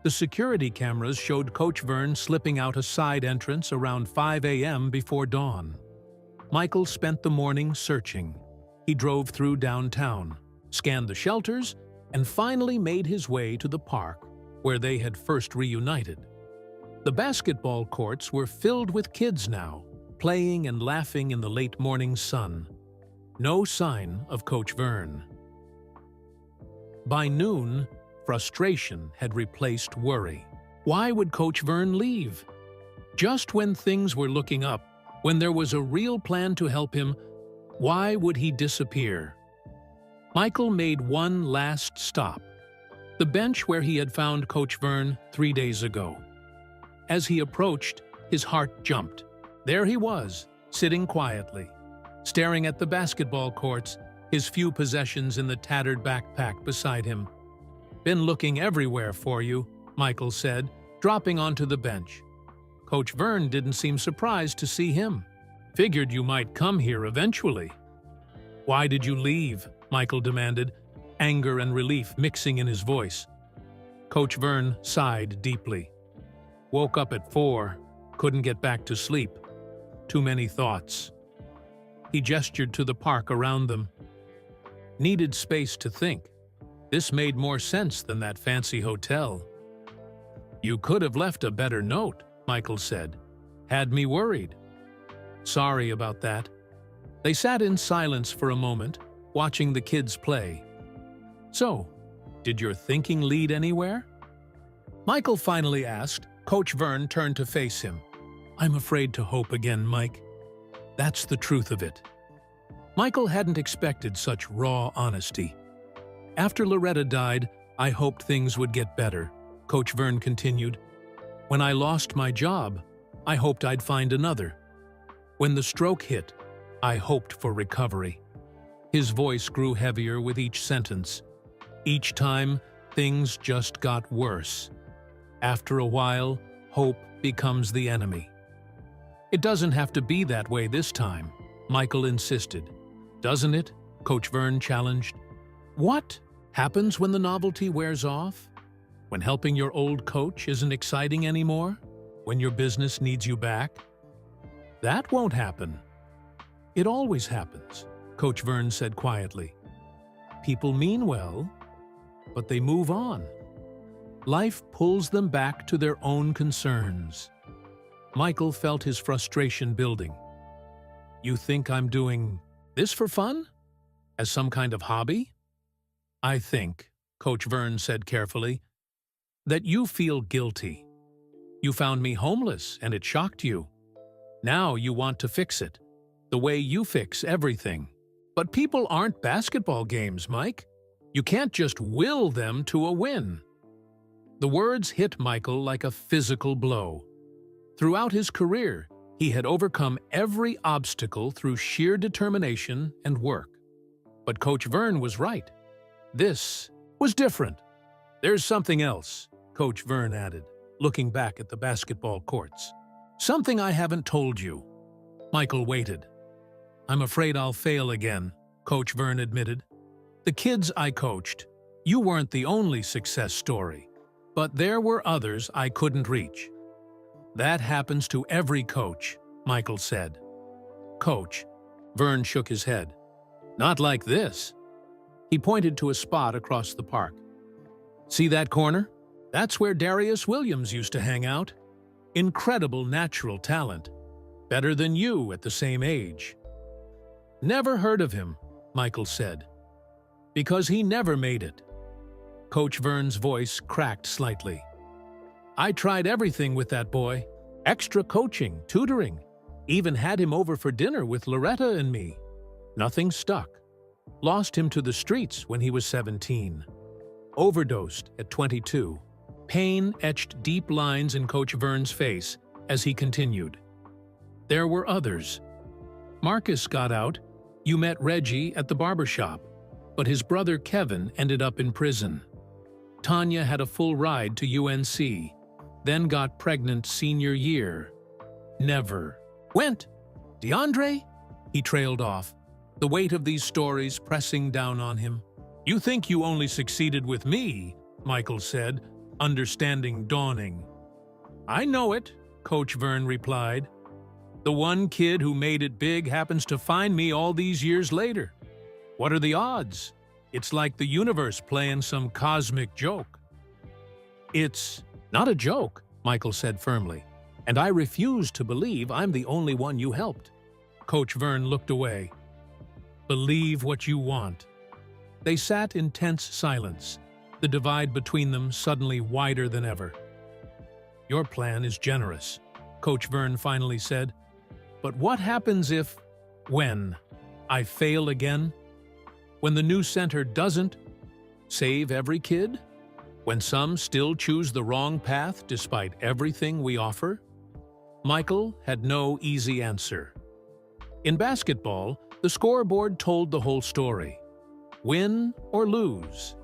The security cameras showed Coach Vern slipping out a side entrance around 5 a.m. before dawn. Michael spent the morning searching. He drove through downtown, scanned the shelters, and finally made his way to the park where they had first reunited. The basketball courts were filled with kids now, playing and laughing in the late morning sun. No sign of Coach Vern. By noon, frustration had replaced worry. Why would Coach Vern leave? Just when things were looking up, when there was a real plan to help him, why would he disappear? Michael made one last stop, the bench where he had found Coach Vern 3 days ago. As he approached, his heart jumped. There he was, sitting quietly, staring at the basketball courts, his few possessions in the tattered backpack beside him. "Been looking everywhere for you," Michael said, dropping onto the bench. Coach Vern didn't seem surprised to see him. "Figured you might come here eventually." "Why did you leave?" Michael demanded, anger and relief mixing in his voice. Coach Vern sighed deeply. "Woke up at 4, couldn't get back to sleep. Too many thoughts." He gestured to the park around them. "Needed space to think. This made more sense than that fancy hotel." "You could have left a better note," Michael said. "Had me worried." "Sorry about that." They sat in silence for a moment, watching the kids play. "So, did your thinking lead anywhere?" Michael finally asked. Coach Vern turned to face him. "I'm afraid to hope again, Mike. That's the truth of it." Michael hadn't expected such raw honesty. "After Loretta died, I hoped things would get better," Coach Vern continued. "When I lost my job, I hoped I'd find another. When the stroke hit, I hoped for recovery." His voice grew heavier with each sentence. Each time, things just got worse. After a while, hope becomes the enemy. "It doesn't have to be that way this time," Michael insisted. "Doesn't it?" Coach Vern challenged. "What happens when the novelty wears off? When helping your old coach isn't exciting anymore? When your business needs you back?" "That won't happen." "It always happens," Coach Vern said quietly. "People mean well, but they move on. Life pulls them back to their own concerns." Michael felt his frustration building. "You think I'm doing this for fun? As some kind of hobby?" "I think," Coach Vern said carefully, "that you feel guilty. You found me homeless and it shocked you. Now you want to fix it, the way you fix everything. But people aren't basketball games, Mike. You can't just will them to a win. The words hit Michael like a physical blow. Throughout his career, he had overcome every obstacle through sheer determination and work. But Coach Vern was right. This was different. There's something else, Coach Vern added, looking back at the basketball courts. Something I haven't told you. Michael waited. I'm afraid I'll fail again, Coach Vern admitted. The kids I coached, you weren't the only success story, but there were others I couldn't reach. That happens to every coach, Michael said. Coach, Vern shook his head. Not like this. He pointed to a spot across the park. See that corner? That's where Darius Williams used to hang out. Incredible natural talent. Better than you at the same age. Never heard of him, Michael said. Because he never made it. Coach Vern's voice cracked slightly. I tried everything with that boy. Extra coaching, tutoring. Even had him over for dinner with Loretta and me. Nothing stuck. Lost him to the streets when he was 17. Overdosed at 22. Pain etched deep lines in Coach Vern's face as he continued. There were others. Marcus got out. You met Reggie at the barbershop, but his brother Kevin ended up in prison. Tanya had a full ride to UNC, then got pregnant senior year. Never went. DeAndre? He trailed off, the weight of these stories pressing down on him. You think you only succeeded with me, Michael said, understanding dawning. I know it, Coach Vern replied. The one kid who made it big happens to find me all these years later. What are the odds? It's like the universe playing some cosmic joke. It's not a joke, Michael said firmly, and I refuse to believe I'm the only one you helped. Coach Vern looked away. Believe what you want. They sat in tense silence, the divide between them suddenly wider than ever. Your plan is generous, Coach Vern finally said. But what happens if, when, I fail again? When the new center doesn't save every kid? When some still choose the wrong path despite everything we offer? Michael had no easy answer. In basketball, the scoreboard told the whole story. Win or lose.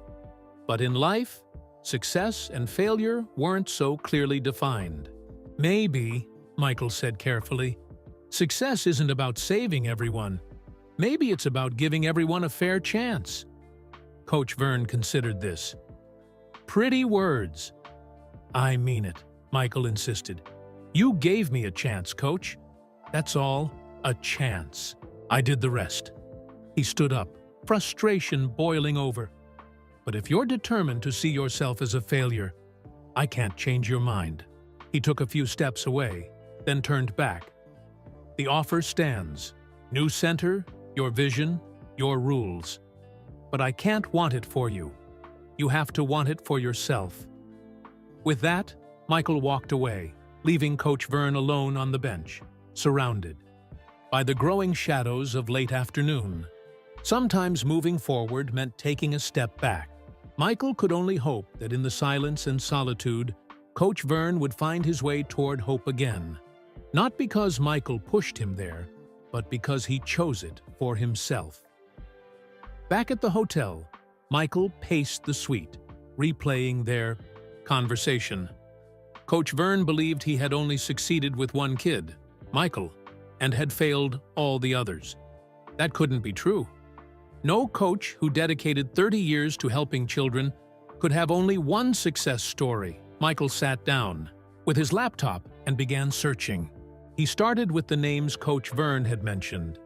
But in life, success and failure weren't so clearly defined. Maybe, Michael said carefully, success isn't about saving everyone. Maybe it's about giving everyone a fair chance. Coach Vern considered this. Pretty words. I mean it, Michael insisted. You gave me a chance, Coach. That's all, a chance. I did the rest. He stood up, frustration boiling over. But if you're determined to see yourself as a failure, I can't change your mind. He took a few steps away, then turned back. The offer stands. New center, your vision, your rules. But I can't want it for you. You have to want it for yourself. With that, Michael walked away, leaving Coach Vern alone on the bench, surrounded by the growing shadows of late afternoon. Sometimes moving forward meant taking a step back. Michael could only hope that in the silence and solitude, Coach Vern would find his way toward hope again. Not because Michael pushed him there, but because he chose it for himself. Back at the hotel, Michael paced the suite, replaying their conversation. Coach Vern believed he had only succeeded with one kid, Michael, and had failed all the others. That couldn't be true. No coach who dedicated 30 years to helping children could have only one success story. Michael sat down with his laptop and began searching. He started with the names Coach Vern had mentioned: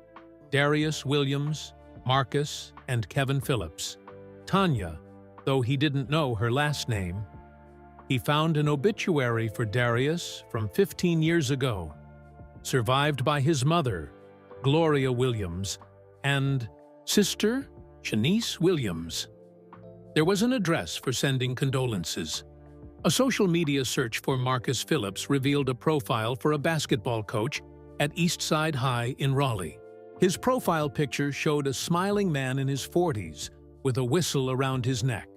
Darius Williams, Marcus, and Kevin Phillips. Tanya, though he didn't know her last name. He found an obituary for Darius from 15 years ago, survived by his mother, Gloria Williams, and sister, Shanice Williams. There was an address for sending condolences. A social media search for Marcus Phillips revealed a profile for a basketball coach at Eastside High in Raleigh. His profile picture showed a smiling man in his 40s with a whistle around his neck.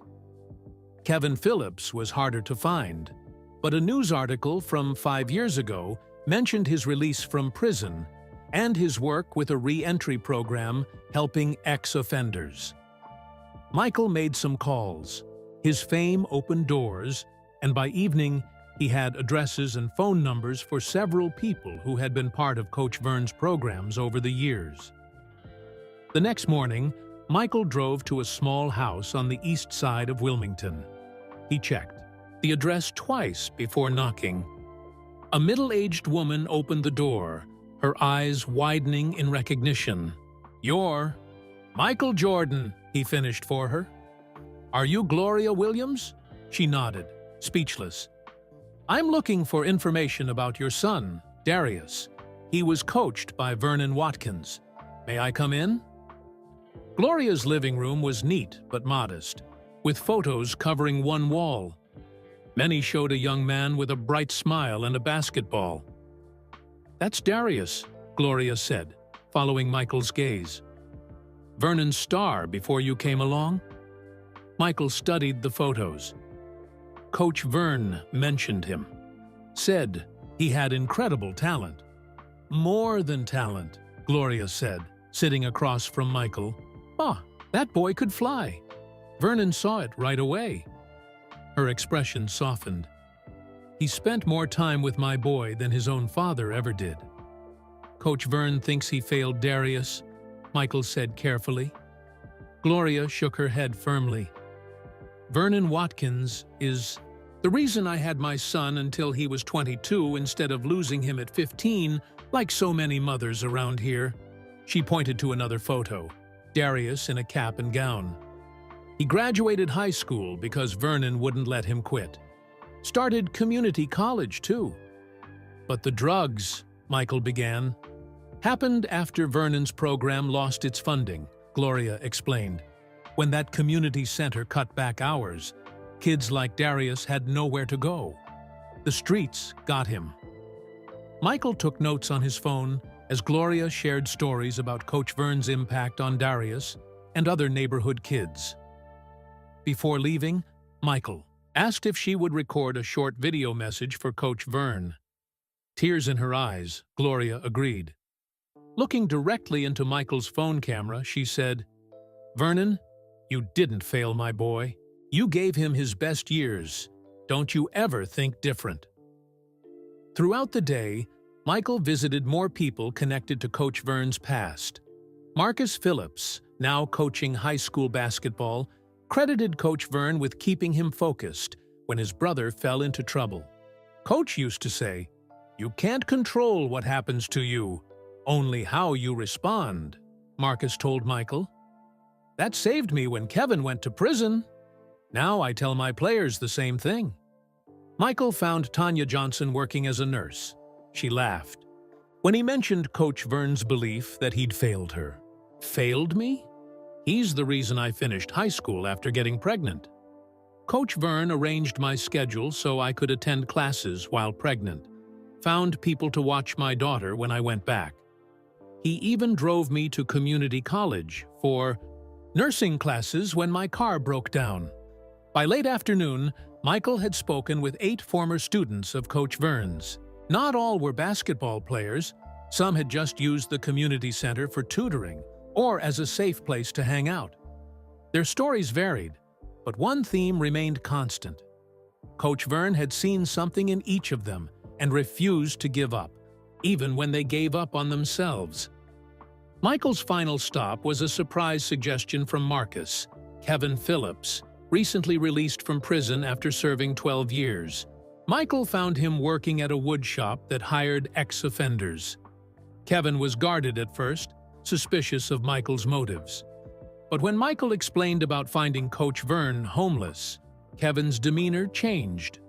Kevin Phillips was harder to find, but a news article from 5 years ago mentioned his release from prison and his work with a re-entry program helping ex-offenders. Michael made some calls. His fame opened doors, and by evening, he had addresses and phone numbers for several people who had been part of Coach Vern's programs over the years. The next morning, Michael drove to a small house on the east side of Wilmington. He checked the address twice before knocking. A middle-aged woman opened the door, her eyes widening in recognition. "You're Michael Jordan," he finished for her. "Are you Gloria Williams?" She nodded, speechless. "I'm looking for information about your son, Darius. He was coached by Vernon Watkins. May I come in?" Gloria's living room was neat but modest, with photos covering one wall. Many showed a young man with a bright smile and a basketball. "That's Darius," Gloria said, following Michael's gaze. "Vernon's star before you came along?" Michael studied the photos. Coach Vern mentioned him, said he had incredible talent. "More than talent," Gloria said, sitting across from Michael. "Ah, that boy could fly. Vernon saw it right away." Her expression softened. "He spent more time with my boy than his own father ever did." "Coach Vern thinks he failed Darius," Michael said carefully. Gloria shook her head firmly. "Vernon Watkins is the reason I had my son until he was 22 instead of losing him at 15, like so many mothers around here." She pointed to another photo, Darius in a cap and gown. "He graduated high school because Vernon wouldn't let him quit. Started community college, too. But the drugs," Michael began, "happened after Vernon's program lost its funding," Gloria explained. "When that community center cut back hours, kids like Darius had nowhere to go. The streets got him." Michael took notes on his phone as Gloria shared stories about Coach Vern's impact on Darius and other neighborhood kids. Before leaving, Michael asked if she would record a short video message for Coach Vern. Tears in her eyes, Gloria agreed. Looking directly into Michael's phone camera, she said, "Vernon, you didn't fail my boy. You gave him his best years. Don't you ever think different." Throughout the day, Michael visited more people connected to Coach Vern's past. Marcus Phillips, now coaching high school basketball, credited Coach Vern with keeping him focused when his brother fell into trouble. Coach used to say, "You can't control what happens to you, only how you respond," Marcus told Michael. "That saved me when Kevin went to prison. Now I tell my players the same thing." Michael found Tanya Johnson working as a nurse. She laughed when he mentioned Coach Vern's belief that he'd failed her. "Failed me? He's the reason I finished high school after getting pregnant. Coach Vern arranged my schedule so I could attend classes while pregnant, found people to watch my daughter when I went back. He even drove me to community college for nursing classes when my car broke down." By late afternoon, Michael had spoken with 8 former students of Coach Vern's. Not all were basketball players. Some had just used the community center for tutoring or as a safe place to hang out. Their stories varied, but one theme remained constant. Coach Vern had seen something in each of them and refused to give up, even when they gave up on themselves. Michael's final stop was a surprise suggestion from Marcus, Kevin Phillips, recently released from prison after serving 12 years. Michael found him working at a wood shop that hired ex-offenders. Kevin was guarded at first, suspicious of Michael's motives. But when Michael explained about finding Coach Vern homeless, Kevin's demeanor changed.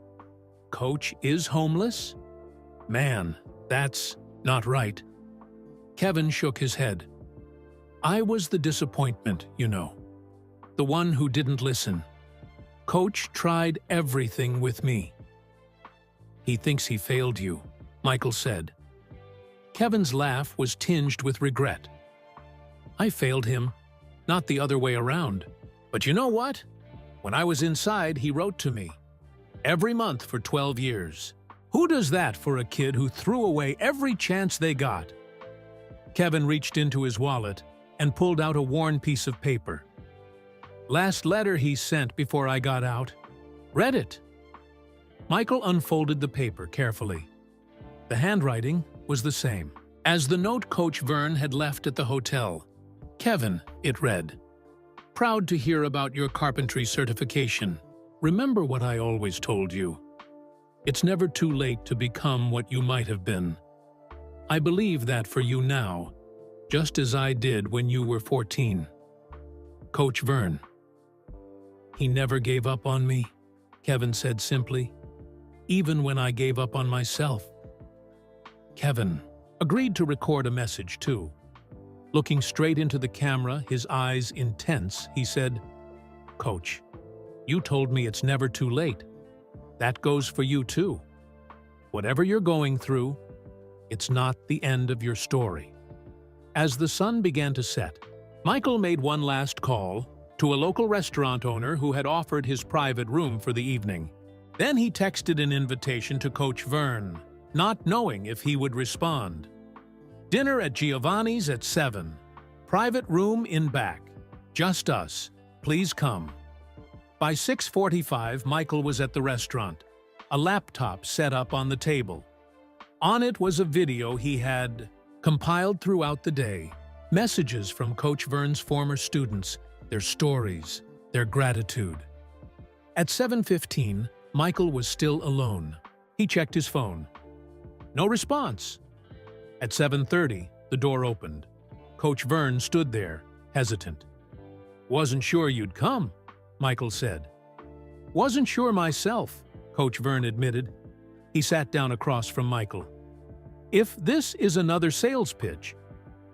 "Coach is homeless? Man, that's not right." Kevin shook his head. "I was the disappointment, you know. The one who didn't listen. Coach tried everything with me." "He thinks he failed you," Michael said. Kevin's laugh was tinged with regret. I failed him, not the other way around. But you know what? When I was inside, he wrote to me. Every month for 12 years. Who does that for a kid who threw away every chance they got? Kevin reached into his wallet and pulled out a worn piece of paper. Last letter he sent before I got out. Read it. Michael unfolded the paper carefully. The handwriting was the same as the note Coach Vern had left at the hotel. Kevin, it read, proud to hear about your carpentry certification. Remember what I always told you. It's never too late to become what you might have been. I believe that for you now, just as I did when you were 14. Coach Vern. He never gave up on me, Kevin said simply, even when I gave up on myself. Kevin agreed to record a message too. Looking straight into the camera, his eyes intense, he said, Coach, you told me it's never too late. That goes for you too. Whatever you're going through, it's not the end of your story. As the sun began to set, Michael made one last call to a local restaurant owner who had offered his private room for the evening. Then he texted an invitation to Coach Vern, not knowing if he would respond. Dinner at Giovanni's at 7. Private room in back. Just us. Please come. By 6:45, Michael was at the restaurant, a laptop set up on the table. On it was a video he had compiled throughout the day, messages from Coach Vern's former students, their stories, their gratitude. At 7:15, Michael was still alone. He checked his phone. No response. At 7:30, the door opened. Coach Vern stood there, hesitant. Wasn't sure you'd come, Michael said. Wasn't sure myself, Coach Vern admitted. He sat down across from Michael. If this is another sales pitch,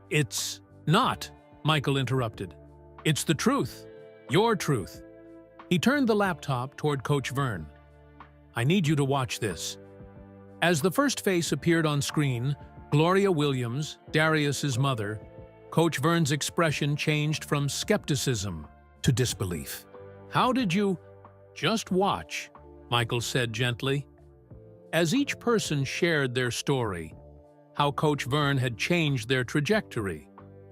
it's not, Michael interrupted. It's the truth, your truth. He turned the laptop toward Coach Vern. I need you to watch this. As the first face appeared on screen, Gloria Williams, Darius's mother, Coach Vern's expression changed from skepticism to disbelief. How did you? Just watch, Michael said gently. As each person shared their story, how Coach Vern had changed their trajectory,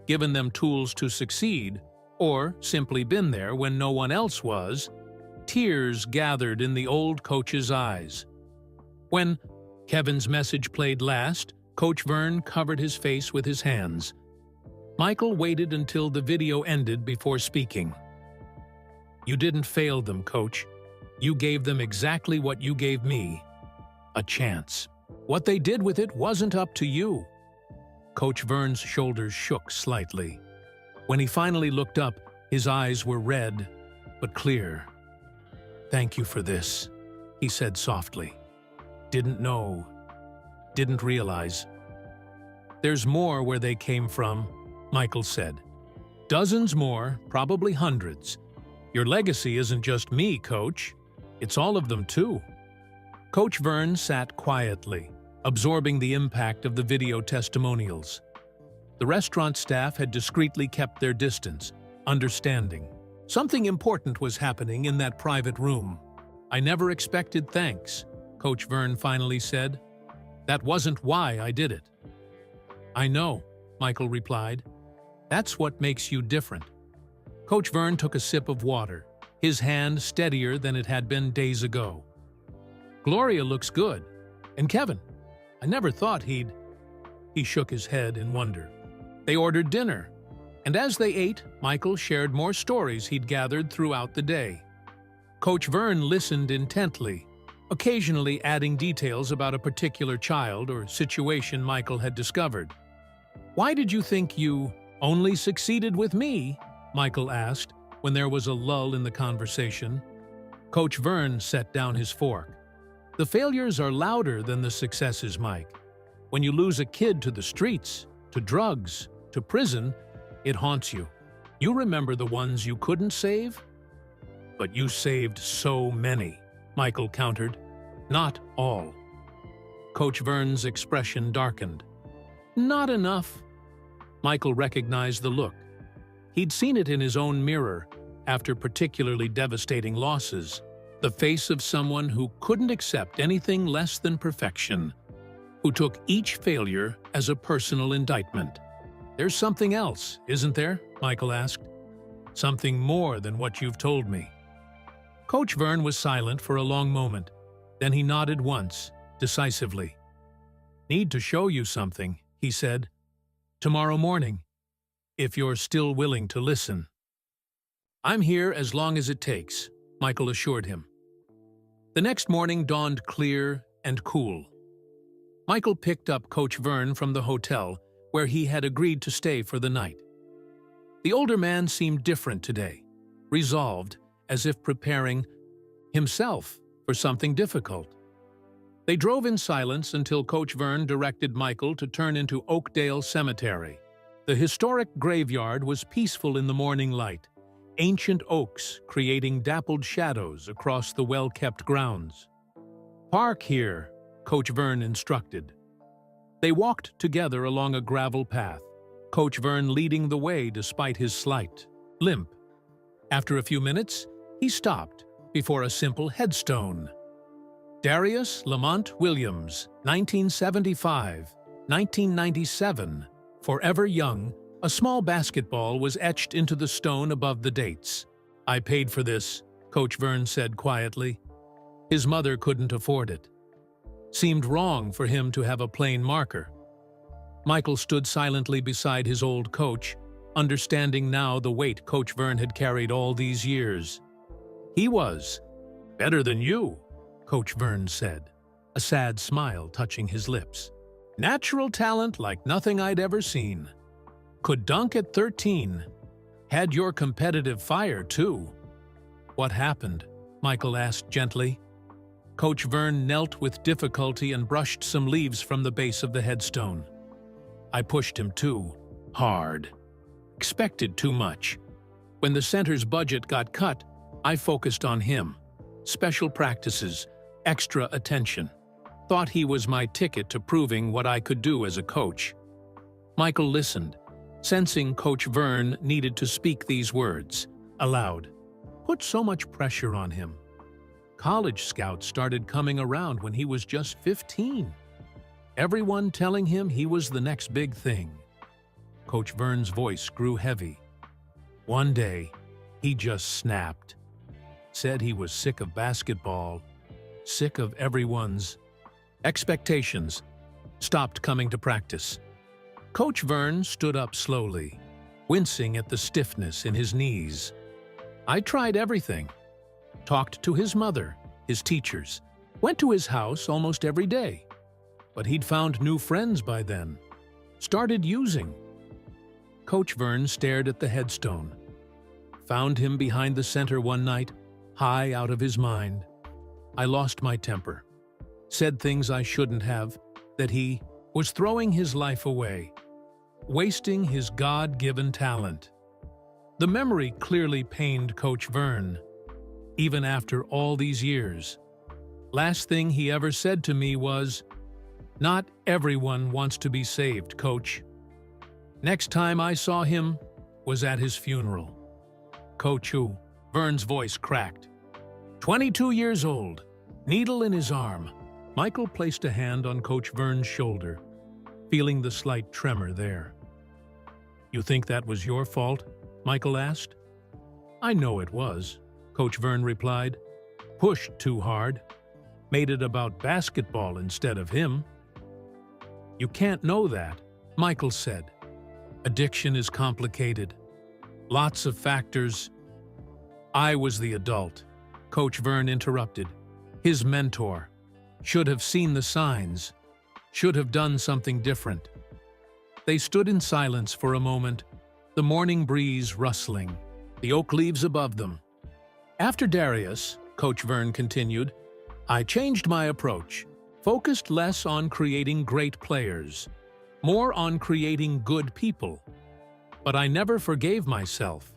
given them tools to succeed, or simply been there when no one else was, tears gathered in the old coach's eyes. When Kevin's message played last, Coach Vern covered his face with his hands. Michael waited until the video ended before speaking. You didn't fail them, Coach. You gave them exactly what you gave me, a chance. What they did with it wasn't up to you. Coach Vern's shoulders shook slightly. When he finally looked up, his eyes were red, but clear. Thank you for this, he said softly. Didn't know, didn't realize. There's more where they came from, Michael said. Dozens more, probably hundreds. Your legacy isn't just me, Coach. It's all of them, too. Coach Vern sat quietly, absorbing the impact of the video testimonials. The restaurant staff had discreetly kept their distance, understanding. Something important was happening in that private room. I never expected thanks, Coach Vern finally said. That wasn't why I did it. I know, Michael replied. That's what makes you different. Coach Vern took a sip of water, his hand steadier than it had been days ago. Gloria looks good. And Kevin, I never thought he'd... He shook his head in wonder. They ordered dinner, and as they ate, Michael shared more stories he'd gathered throughout the day. Coach Vern listened intently, occasionally adding details about a particular child or situation Michael had discovered. Why did you think you only succeeded with me? Michael asked when there was a lull in the conversation. Coach Vern set down his fork. The failures are louder than the successes, Mike. When you lose a kid to the streets, to drugs, to prison, it haunts you. You remember the ones you couldn't save? But you saved so many, Michael countered. Not all. Coach Vern's expression darkened. Not enough. Michael recognized the look. He'd seen it in his own mirror after particularly devastating losses, the face of someone who couldn't accept anything less than perfection, who took each failure as a personal indictment. "There's something else, isn't there?" Michael asked. "Something more than what you've told me." Coach Vern was silent for a long moment. Then he nodded once, decisively. "Need to show you something," he said. "Tomorrow morning, if you're still willing to listen." "I'm here as long as it takes," Michael assured him. The next morning dawned clear and cool. Michael picked up Coach Vern from the hotel where he had agreed to stay for the night. The older man seemed different today, resolved, as if preparing himself for something difficult. They drove in silence until Coach Vern directed Michael to turn into Oakdale Cemetery. The historic graveyard was peaceful in the morning light, ancient oaks creating dappled shadows across the well-kept grounds. "Park here," Coach Vern instructed. They walked together along a gravel path, Coach Vern leading the way despite his slight limp. After a few minutes, he stopped before a simple headstone. Darius Lamont Williams, 1975, 1997, forever young, a small basketball was etched into the stone above the dates. "I paid for this," Coach Vern said quietly. His mother couldn't afford it. Seemed wrong for him to have a plain marker. Michael stood silently beside his old coach, understanding now the weight Coach Vern had carried all these years. "He was better than you," Coach Vern said, a sad smile touching his lips. "Natural talent like nothing I'd ever seen. Could dunk at 13. Had your competitive fire, too." "What happened?" Michael asked gently. Coach Vern knelt with difficulty and brushed some leaves from the base of the headstone. "I pushed him too hard. Expected too much. When the center's budget got cut, I focused on him. Special practices, extra attention. Thought he was my ticket to proving what I could do as a coach." Michael listened, sensing Coach Vern needed to speak these words aloud. Put so much pressure on him. College scouts started coming around when he was just 15. Everyone telling him he was the next big thing. Coach Vern's voice grew heavy. One day, he just snapped. Said he was sick of basketball, sick of everyone's expectations. Stopped coming to practice. Coach Vern stood up slowly, wincing at the stiffness in his knees. "I tried everything. Talked to his mother, his teachers, went to his house almost every day. But he'd found new friends by then. Started using." Coach Vern stared at the headstone. Found him behind the center one night, high out of his mind. I lost my temper. Said things I shouldn't have, that he was throwing his life away, wasting his God-given talent. The memory clearly pained Coach Vern. Even after all these years, last thing he ever said to me was, "Not everyone wants to be saved, Coach." Next time I saw him was at his funeral. "Coach who?" Vern's voice cracked. 22 years old, needle in his arm. Michael placed a hand on Coach Vern's shoulder, feeling the slight tremor there. "You think that was your fault?" Michael asked. "I know it was," Coach Vern replied. "Pushed too hard. Made it about basketball instead of him." "You can't know that," Michael said. "Addiction is complicated. Lots of factors." "I was the adult," Coach Vern interrupted. His mentor. Should have seen the signs. Should have done something different. They stood in silence for a moment, the morning breeze rustling, the oak leaves above them. "After Darius," Coach Vern continued, "I changed my approach, focused less on creating great players, more on creating good people. But I never forgave myself.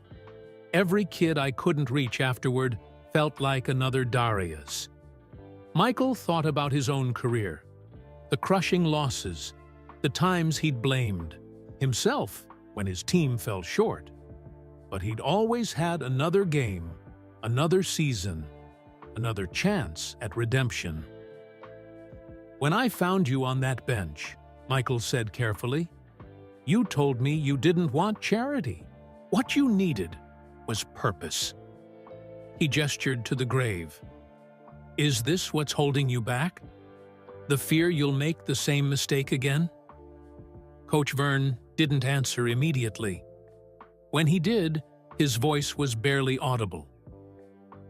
Every kid I couldn't reach afterward felt like another Darius." Michael thought about his own career, the crushing losses, the times he'd blamed himself when his team fell short. but he'd always had another game, another season, another chance at redemption. "When I found you on that bench," Michael said carefully, "you told me you didn't want charity. What you needed was purpose." He gestured to the grave. "Is this what's holding you back? The fear you'll make the same mistake again?" Coach Vern didn't answer immediately. When he did, his voice was barely audible.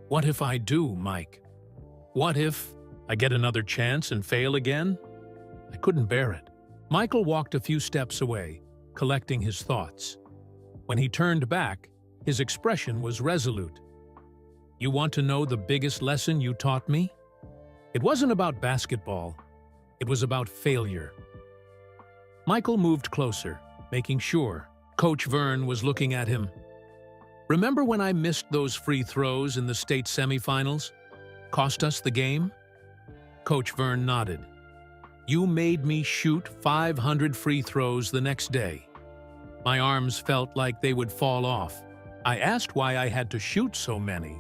"What if I do, Mike? What if I get another chance and fail again?" I couldn't bear it. Michael walked a few steps away, collecting his thoughts. When he turned back, his expression was resolute. "You want to know the biggest lesson you taught me? It wasn't about basketball. It was about failure." Michael moved closer, making sure Coach Vern was looking at him. "Remember when I missed those free throws in the state semifinals? Cost us the game?" Coach Vern nodded. "You made me shoot 500 free throws the next day. My arms felt like they would fall off. I asked why I had to shoot so many.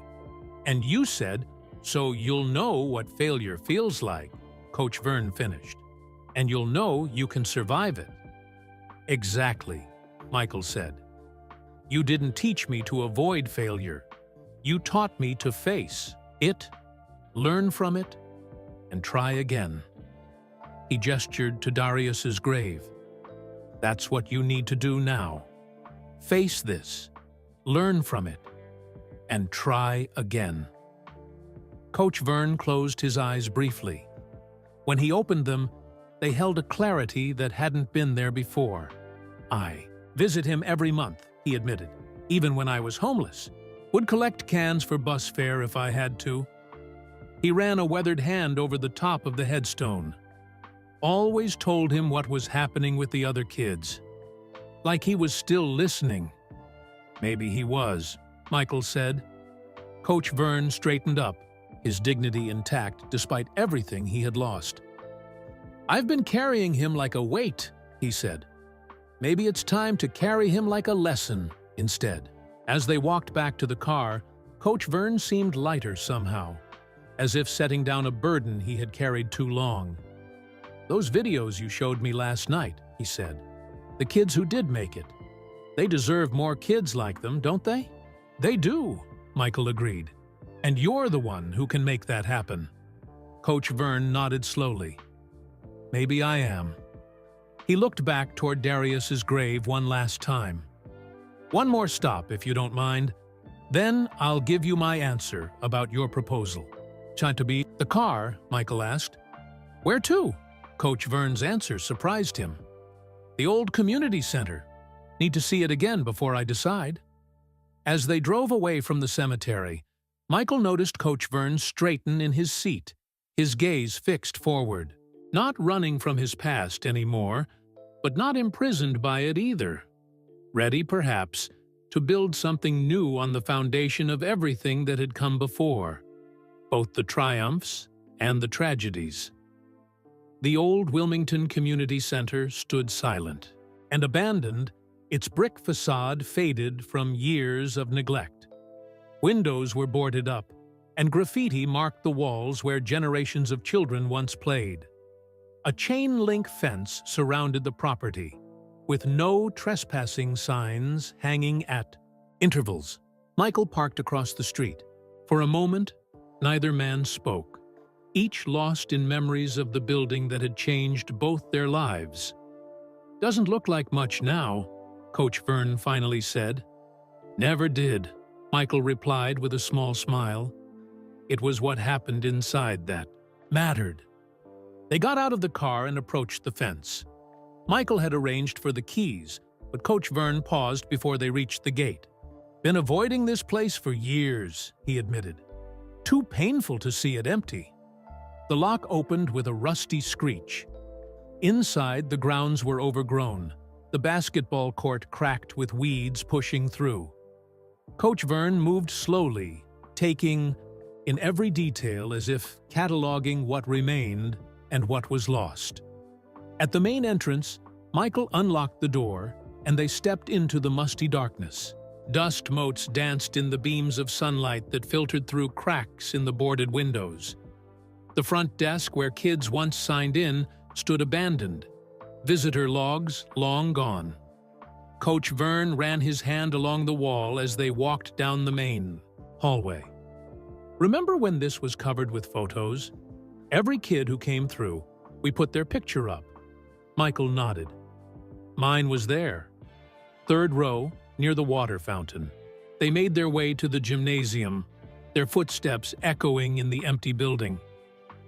And you said, 'So you'll know what failure feels like,'" Coach Vern finished. "And you'll know you can survive it." "Exactly," Michael said. "You didn't teach me to avoid failure. You taught me to face it, learn from it, and try again." He gestured to Darius's grave. "That's what you need to do now. Face this, learn from it, and try again." Coach Vern closed his eyes briefly. When he opened them, they held a clarity that hadn't been there before. "I visit him every month," he admitted, "even when I was homeless. Would collect cans for bus fare if I had to." He ran a weathered hand over the top of the headstone. "Always told him what was happening with the other kids. Like he was still listening." "Maybe he was," Michael said. Coach Vern straightened up, his dignity intact despite everything he had lost. "I've been carrying him like a weight," he said. "Maybe it's time to carry him like a lesson instead." As they walked back to the car, Coach Vern seemed lighter somehow, as if setting down a burden he had carried too long. "Those videos you showed me last night," he said. "The kids who did make it. They deserve more kids like them, don't they?" "They do," Michael agreed. "And you're the one who can make that happen." Coach Vern nodded slowly. "Maybe I am." He looked back toward Darius's grave one last time. "One more stop, if you don't mind. Then I'll give you my answer about your proposal." "Time to be the car?" Michael asked. "Where to?" Coach Vern's answer surprised him. "The old community center. Need to see it again before I decide." As they drove away from the cemetery, Michael noticed Coach Vern straighten in his seat, his gaze fixed forward. Not running from his past anymore, but not imprisoned by it either. Ready, perhaps, to build something new on the foundation of everything that had come before, both the triumphs and the tragedies. The old Wilmington Community Center stood silent and abandoned, its brick facade faded from years of neglect. Windows were boarded up, and graffiti marked the walls where generations of children once played. A chain-link fence surrounded the property, with no trespassing signs hanging at intervals. Michael parked across the street. For a moment, neither man spoke, each lost in memories of the building that had changed both their lives. "Doesn't look like much now," Coach Vern finally said. "Never did," Michael replied with a small smile. "It was what happened inside that mattered." They got out of the car and approached the fence. Michael had arranged for the keys, but Coach Vern paused before they reached the gate. "Been avoiding this place for years," he admitted. "Too painful to see it empty." The lock opened with a rusty screech. Inside, the grounds were overgrown, the basketball court cracked with weeds pushing through. Coach Vern moved slowly, taking in every detail as if cataloging what remained and what was lost. At the main entrance, Michael unlocked the door, and they stepped into the musty darkness. Dust motes danced in the beams of sunlight that filtered through cracks in the boarded windows. The front desk where kids once signed in stood abandoned, visitor logs long gone. Coach Vern ran his hand along the wall as they walked down the main hallway. "Remember when this was covered with photos? Every kid who came through, we put their picture up." Michael nodded. "Mine was there. Third row, near the water fountain." They made their way to the gymnasium, their footsteps echoing in the empty building.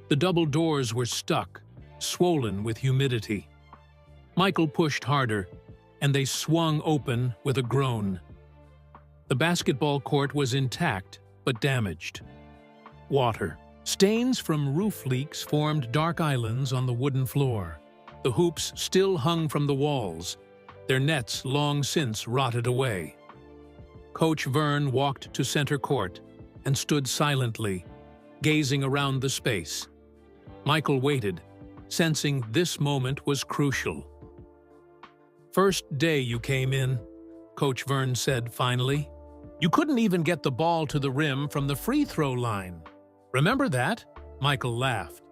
The double doors were stuck, swollen with humidity. Michael pushed harder, and they swung open with a groan. The basketball court was intact, but damaged. Water. Stains from roof leaks formed dark islands on the wooden floor. The hoops still hung from the walls, their nets long since rotted away. Coach Vern walked to center court and stood silently, gazing around the space. Michael waited, sensing this moment was crucial. "First day you came in," Coach Vern said finally. "You couldn't even get the ball to the rim from the free throw line. Remember that?" Michael laughed.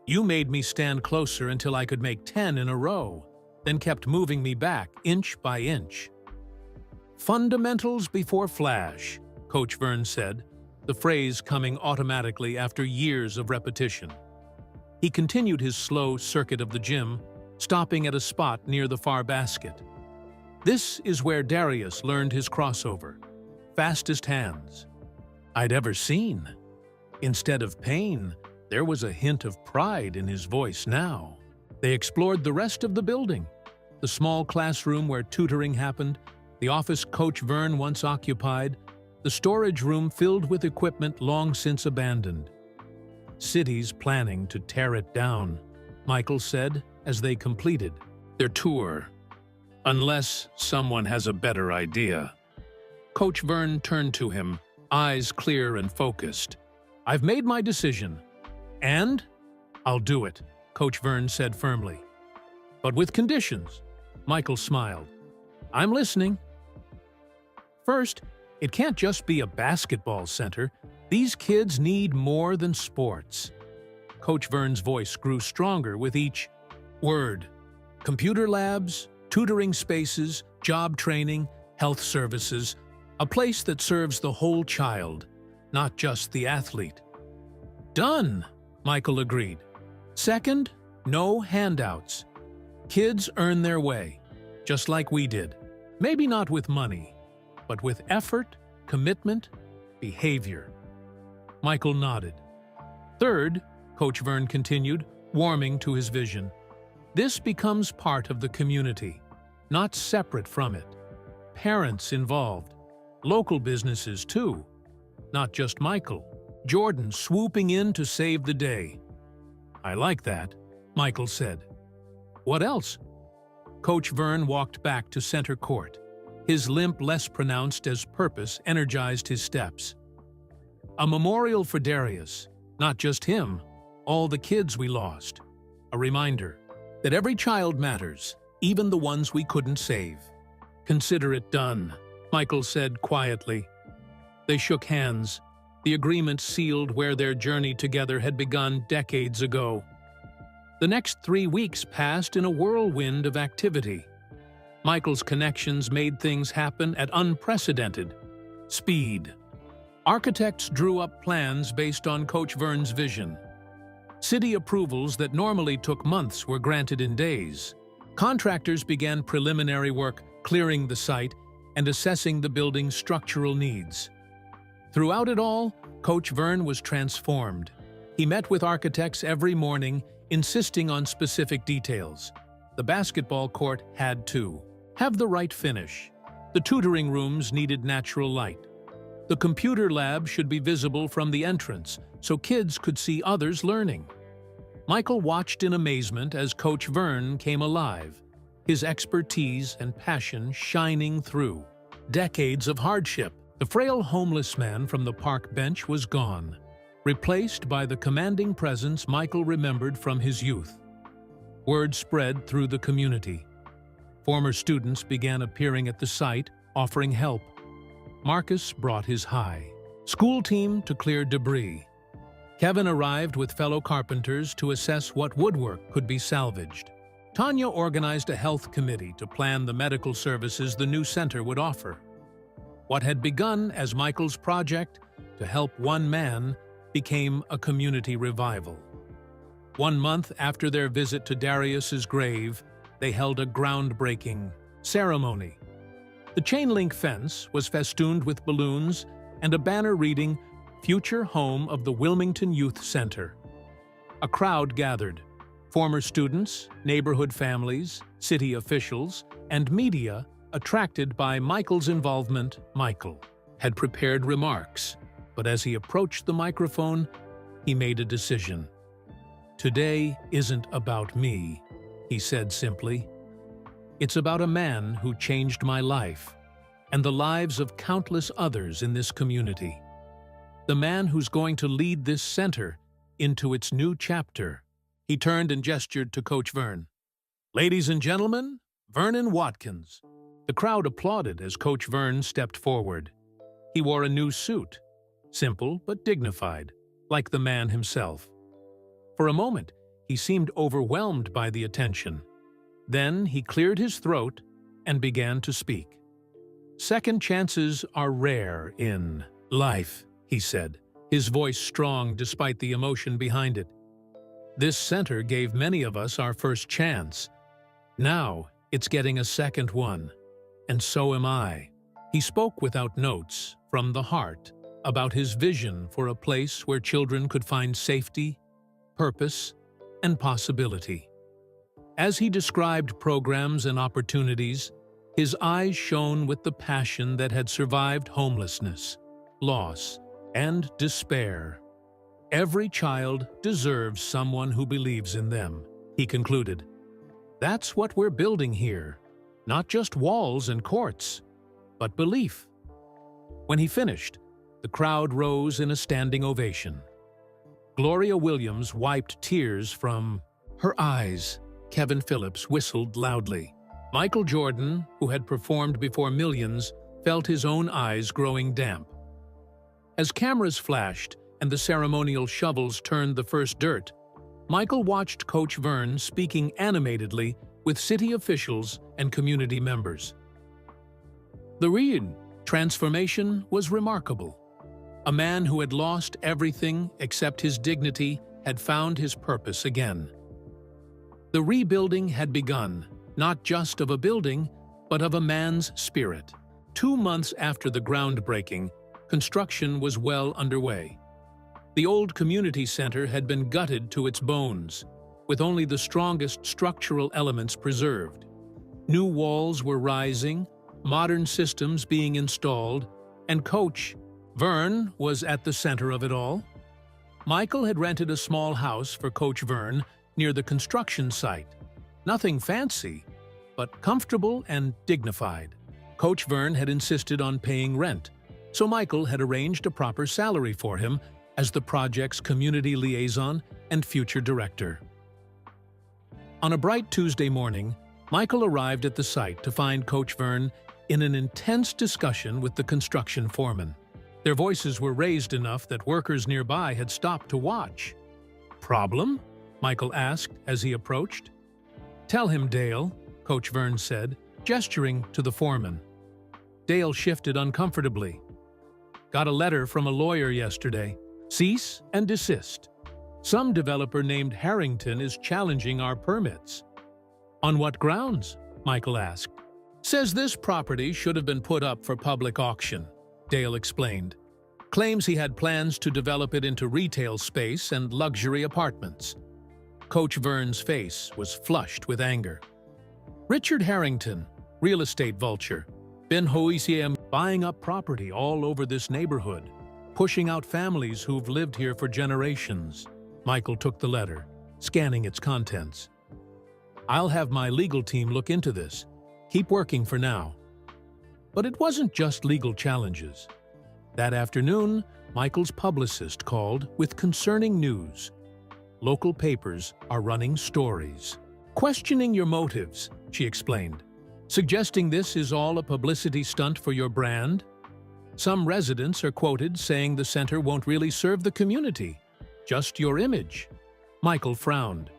"You made me stand closer until I could make 10 in a row, then kept moving me back inch by inch." "Fundamentals before flash," Coach Vern said, the phrase coming automatically after years of repetition. He continued his slow circuit of the gym, stopping at a spot near the far basket. "This is where Darius learned his crossover. Fastest hands I'd ever seen." Instead of pain, there was a hint of pride in his voice now. They explored the rest of the building. The small classroom where tutoring happened, the office Coach Vern once occupied, the storage room filled with equipment long since abandoned. "Cities planning to tear it down," Michael said as they completed their tour. "Unless someone has a better idea." Coach Vern turned to him, eyes clear and focused. "I've made my decision. And I'll do it," Coach Vern said firmly. "But with conditions." Michael smiled. "I'm listening." "First, it can't just be a basketball center. These kids need more than sports." Coach Vern's voice grew stronger with each word. "Computer labs, tutoring spaces, job training, health services, a place that serves the whole child, not just the athlete." "Done," Michael agreed. "Second, no handouts. Kids earn their way, just like we did. Maybe not with money, but with effort, commitment, behavior." Michael nodded. "Third," Coach Vern continued, warming to his vision, "this becomes part of the community, not separate from it. Parents involved, local businesses too, not just Michael. Jordan swooping in to save the day." "I like that," Michael said. "What else?" Coach Vern walked back to center court. His limp less pronounced as purpose energized his steps. "A memorial for Darius, not just him, all the kids we lost. A reminder that every child matters, even the ones we couldn't save." "Consider it done," Michael said quietly. They shook hands, the agreement sealed where their journey together had begun decades ago. The next 3 weeks passed in a whirlwind of activity. Michael's connections made things happen at unprecedented speed. Architects drew up plans based on Coach Vern's vision. City approvals that normally took months were granted in days. Contractors began preliminary work, clearing the site and assessing the building's structural needs. Throughout it all, Coach Vern was transformed. He met with architects every morning, insisting on specific details. The basketball court had to have the right finish. The tutoring rooms needed natural light. The computer lab should be visible from the entrance, so kids could see others learning. Michael watched in amazement as Coach Vern came alive, his expertise and passion shining through. Decades of hardship. The frail homeless man from the park bench was gone, replaced by the commanding presence Michael remembered from his youth. Word spread through the community. Former students began appearing at the site, offering help. Marcus brought his high. School team to clear debris. Kevin arrived with fellow carpenters to assess what woodwork could be salvaged. Tanya organized a health committee to plan the medical services the new center would offer. What had begun as Michael's project to help one man became a community revival. 1 month after their visit to Darius's grave, they held a groundbreaking ceremony. The chain-link fence was festooned with balloons and a banner reading, "Future Home of the Wilmington Youth Center." A crowd gathered. Former students, neighborhood families, city officials, and media attracted by Michael's involvement. Michael had prepared remarks, but as he approached the microphone, he made a decision. "Today isn't about me," he said simply. "It's about a man who changed my life and the lives of countless others in this community. The man who's going to lead this center into its new chapter." He turned and gestured to Coach Vern. "Ladies and gentlemen, Vernon Watkins." The crowd applauded as Coach Vern stepped forward. He wore a new suit, simple but dignified, like the man himself. For a moment, he seemed overwhelmed by the attention. Then he cleared his throat and began to speak. "Second chances are rare in life," he said, his voice strong despite the emotion behind it. "This center gave many of us our first chance. Now it's getting a second one, and so am I." He spoke without notes, from the heart, about his vision for a place where children could find safety, purpose, and possibility. As he described programs and opportunities, his eyes shone with the passion that had survived homelessness, loss, and despair. "Every child deserves someone who believes in them," he concluded. "That's what we're building here, not just walls and courts, but belief." When he finished, the crowd rose in a standing ovation. Gloria Williams wiped tears from her eyes. Kevin Phillips whistled loudly. Michael Jordan, who had performed before millions, felt his own eyes growing damp. As cameras flashed and the ceremonial shovels turned the first dirt, Michael watched Coach Vern speaking animatedly with city officials and community members. The transformation was remarkable. A man who had lost everything except his dignity had found his purpose again. The rebuilding had begun, not just of a building, but of a man's spirit. 2 months after the groundbreaking, construction was well underway. The old community center had been gutted to its bones, with only the strongest structural elements preserved. New walls were rising, modern systems being installed, and Coach Vern was at the center of it all. Michael had rented a small house for Coach Vern near the construction site. Nothing fancy, but comfortable and dignified. Coach Vern had insisted on paying rent, so Michael had arranged a proper salary for him as the project's community liaison and future director. On a bright Tuesday morning, Michael arrived at the site to find Coach Vern in an intense discussion with the construction foreman. Their voices were raised enough that workers nearby had stopped to watch. "Problem?" Michael asked as he approached. "Tell him, Dale," Coach Vern said, gesturing to the foreman. Dale shifted uncomfortably. "Got a letter from a lawyer yesterday. Cease and desist. Some developer named Harrington is challenging our permits." "On what grounds?" Michael asked. "Says this property should have been put up for public auction," Dale explained. "Claims he had plans to develop it into retail space and luxury apartments." Coach Vern's face was flushed with anger. "Richard Harrington, real estate vulture, been buying up property all over this neighborhood, pushing out families who've lived here for generations." Michael took the letter, scanning its contents. "I'll have my legal team look into this. Keep working for now." But it wasn't just legal challenges. That afternoon, Michael's publicist called with concerning news. "Local papers are running stories, questioning your motives," she explained, "suggesting this is all a publicity stunt for your brand." Some residents are quoted saying the center won't really serve the community, just your image. Michael frowned.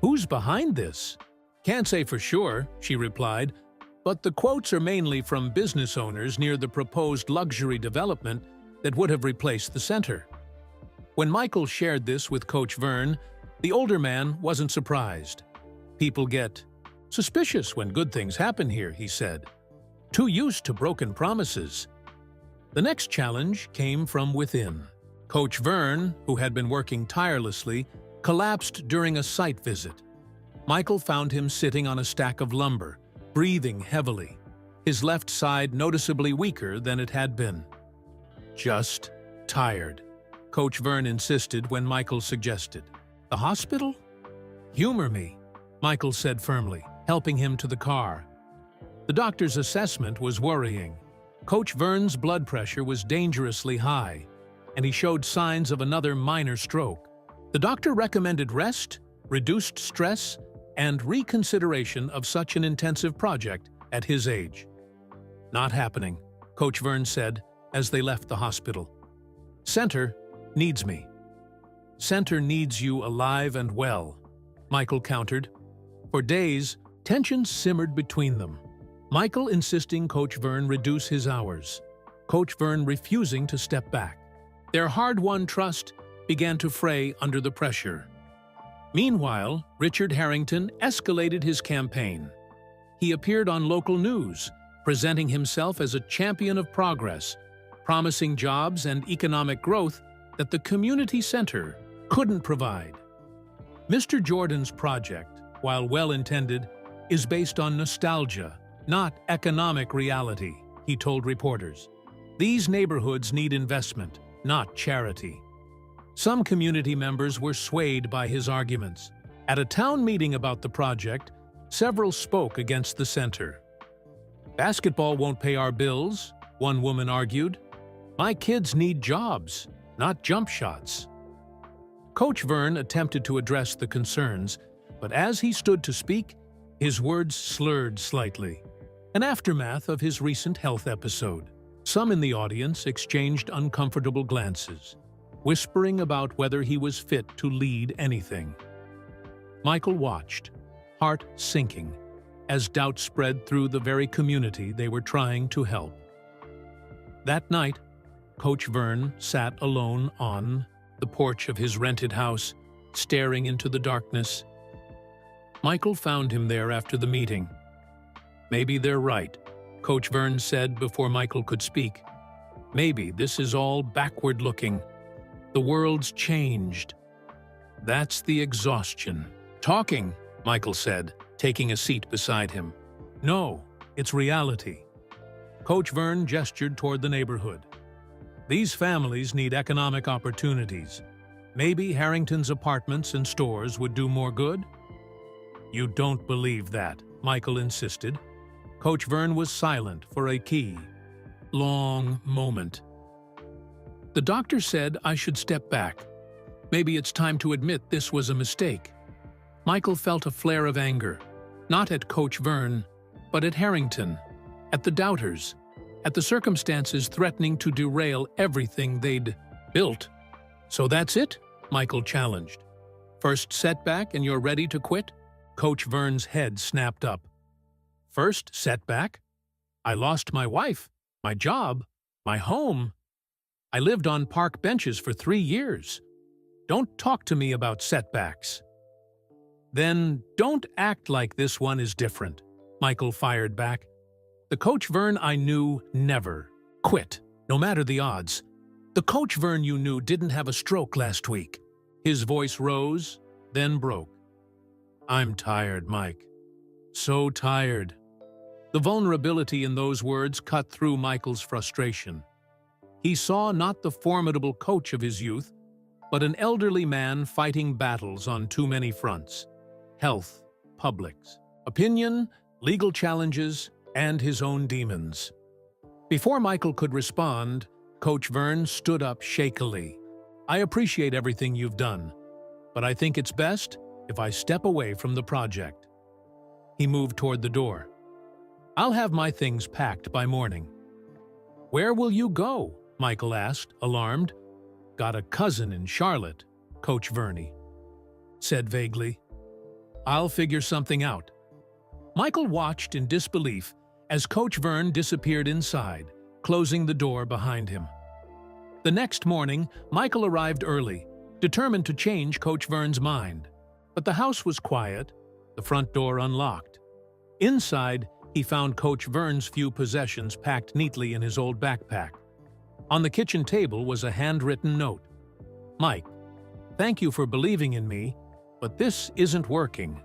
Who's behind this? Can't say for sure, she replied, but the quotes are mainly from business owners near the proposed luxury development that would have replaced the center. When Michael shared this with Coach Vern, the older man wasn't surprised. People get suspicious when good things happen here, he said. Too used to broken promises. The next challenge came from within. Coach Vern, who had been working tirelessly, collapsed during a site visit. Michael found him sitting on a stack of lumber, breathing heavily, his left side noticeably weaker than it had been. Just tired, Coach Vern insisted when Michael suggested. The hospital? Humor me, Michael said firmly, helping him to the car. The doctor's assessment was worrying. Coach Vern's blood pressure was dangerously high, and he showed signs of another minor stroke. The doctor recommended rest, reduced stress, and reconsideration of such an intensive project at his age. Not happening, Coach Vern said as they left the hospital. Center needs me. Center needs you alive and well, Michael countered. For days, tensions simmered between them. Michael insisting Coach Vern reduce his hours, Coach Vern refusing to step back. Their hard-won trust began to fray under the pressure. Meanwhile, Richard Harrington escalated his campaign. He appeared on local news, presenting himself as a champion of progress, promising jobs and economic growth that the community center couldn't provide. Mr. Jordan's project, while well-intended, is based on nostalgia, not economic reality, he told reporters. These neighborhoods need investment, not charity. Some community members were swayed by his arguments. At a town meeting about the project, several spoke against the center. Basketball won't pay our bills, one woman argued. My kids need jobs, not jump shots. Coach Vern attempted to address the concerns, but as he stood to speak, his words slurred slightly. An aftermath of his recent health episode. Some in the audience exchanged uncomfortable glances, whispering about whether he was fit to lead anything. Michael watched, heart sinking, as doubt spread through the very community they were trying to help. That night, Coach Vern sat alone on the porch of his rented house, staring into the darkness. Michael found him there after the meeting. Maybe they're right, Coach Vern said before Michael could speak. Maybe this is all backward-looking. The world's changed. That's the exhaustion. Talking, Michael said, taking a seat beside him. No, it's reality. Coach Vern gestured toward the neighborhood. These families need economic opportunities. Maybe Harrington's apartments and stores would do more good? You don't believe that, Michael insisted. Coach Vern was silent for a key, long moment. The doctor said I should step back. Maybe it's time to admit this was a mistake. Michael felt a flare of anger, not at Coach Vern, but at Harrington, at the doubters, at the circumstances threatening to derail everything they'd built. So that's it? Michael challenged. First setback and you're ready to quit? Coach Vern's head snapped up. First setback? I lost my wife, my job, my home. I lived on park benches for 3 years. Don't talk to me about setbacks. Then don't act like this one is different, Michael fired back. The Coach Vern I knew never quit, no matter the odds. The Coach Vern you knew didn't have a stroke last week. His voice rose, then broke. I'm tired, Mike. So tired. The vulnerability in those words cut through Michael's frustration. He saw not the formidable coach of his youth, but an elderly man fighting battles on too many fronts. Health, publics, opinion, legal challenges, and his own demons. Before Michael could respond, Coach Vern stood up shakily. I appreciate everything you've done, but I think it's best if I step away from the project. He moved toward the door. I'll have my things packed by morning. "Where will you go?" Michael asked, alarmed. "Got a cousin in Charlotte," Coach Verney said vaguely. "I'll figure something out." Michael watched in disbelief as Coach Vern disappeared inside, closing the door behind him. The next morning, Michael arrived early, determined to change Coach Vern's mind. But the house was quiet, the front door unlocked. Inside, he found Coach Vern's few possessions packed neatly in his old backpack. On the kitchen table was a handwritten note. "Mike, thank you for believing in me, but this isn't working.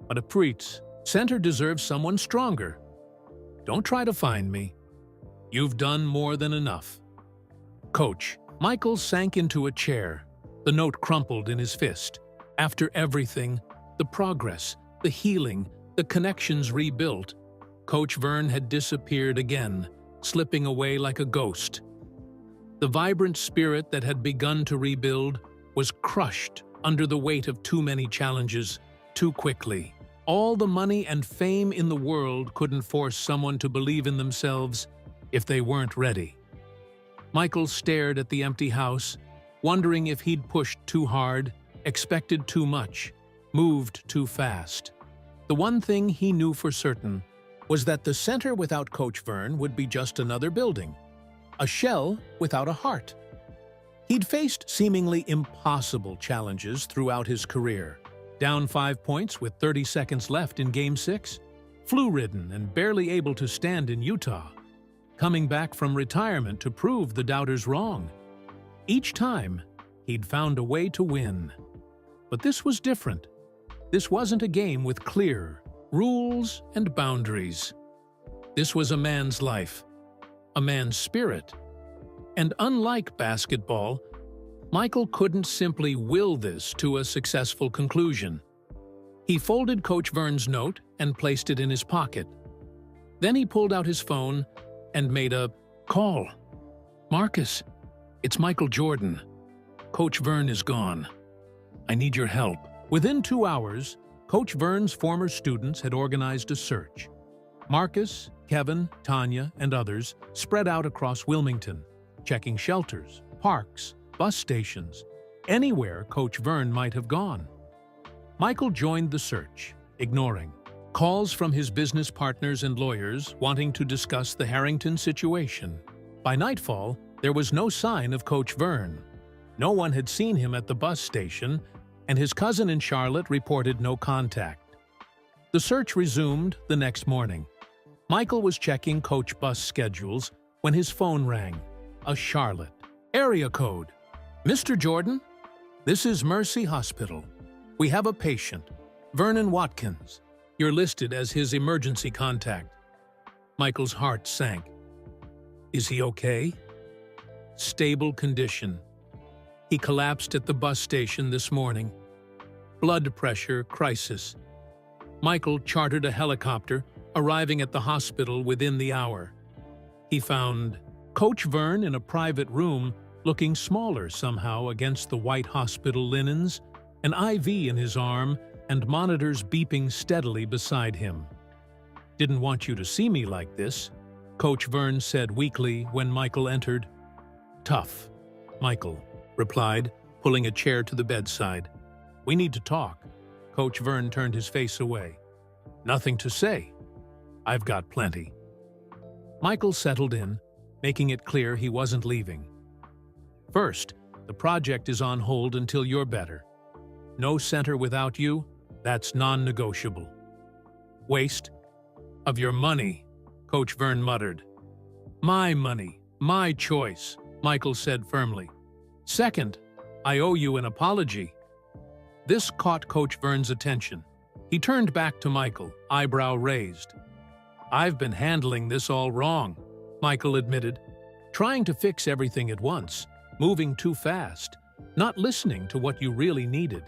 But a Preetz Center deserves someone stronger. Don't try to find me. You've done more than enough." Coach, Michael sank into a chair, the note crumpled in his fist. After everything, the progress, the healing, the connections rebuilt, Coach Vern had disappeared again, slipping away like a ghost. The vibrant spirit that had begun to rebuild was crushed under the weight of too many challenges, too quickly. All the money and fame in the world couldn't force someone to believe in themselves if they weren't ready. Michael stared at the empty house, wondering if he'd pushed too hard, expected too much, moved too fast. The one thing he knew for certain was that the center without Coach Vern would be just another building, a shell without a heart. He'd faced seemingly impossible challenges throughout his career. Down 5 points with 30 seconds left in Game 6, flu-ridden and barely able to stand in Utah, coming back from retirement to prove the doubters wrong. Each time, he'd found a way to win. But this was different. This wasn't a game with clear rules and boundaries. This was a man's life, a man's spirit. And unlike basketball, Michael couldn't simply will this to a successful conclusion. He folded Coach Vern's note and placed it in his pocket. Then he pulled out his phone and made a call. "Marcus, it's Michael Jordan. Coach Vern is gone. I need your help." Within 2 hours, Coach Vern's former students had organized a search. Marcus, Kevin, Tanya, and others spread out across Wilmington, checking shelters, parks, bus stations, anywhere Coach Vern might have gone. Michael joined the search, ignoring calls from his business partners and lawyers wanting to discuss the Harrington situation. By nightfall, there was no sign of Coach Vern. No one had seen him at the bus station, and his cousin in Charlotte reported no contact. The search resumed the next morning. Michael was checking coach bus schedules when his phone rang. A Charlotte area code. "Mr. Jordan, this is Mercy Hospital. We have a patient, Vernon Watkins. You're listed as his emergency contact." Michael's heart sank. "Is he okay?" "Stable condition. He collapsed at the bus station this morning. Blood pressure crisis." Michael chartered a helicopter, arriving at the hospital within the hour. He found Coach Vern in a private room, looking smaller somehow against the white hospital linens, an IV in his arm, and monitors beeping steadily beside him. "Didn't want you to see me like this," Coach Vern said weakly when Michael entered. "Tough," Michael replied, pulling a chair to the bedside. "We need to talk." Coach Vern turned his face away. "Nothing to say. I've got plenty." Michael settled in, making it clear he wasn't leaving. "First, the project is on hold until you're better. No center without you, that's non-negotiable." "Waste of your money," Coach Vern muttered. "My money, my choice," Michael said firmly. "Second, I owe you an apology." This caught Coach Vern's attention. He turned back to Michael, eyebrow raised. "I've been handling this all wrong," Michael admitted, trying to fix everything at once, moving too fast, not listening to what you really needed.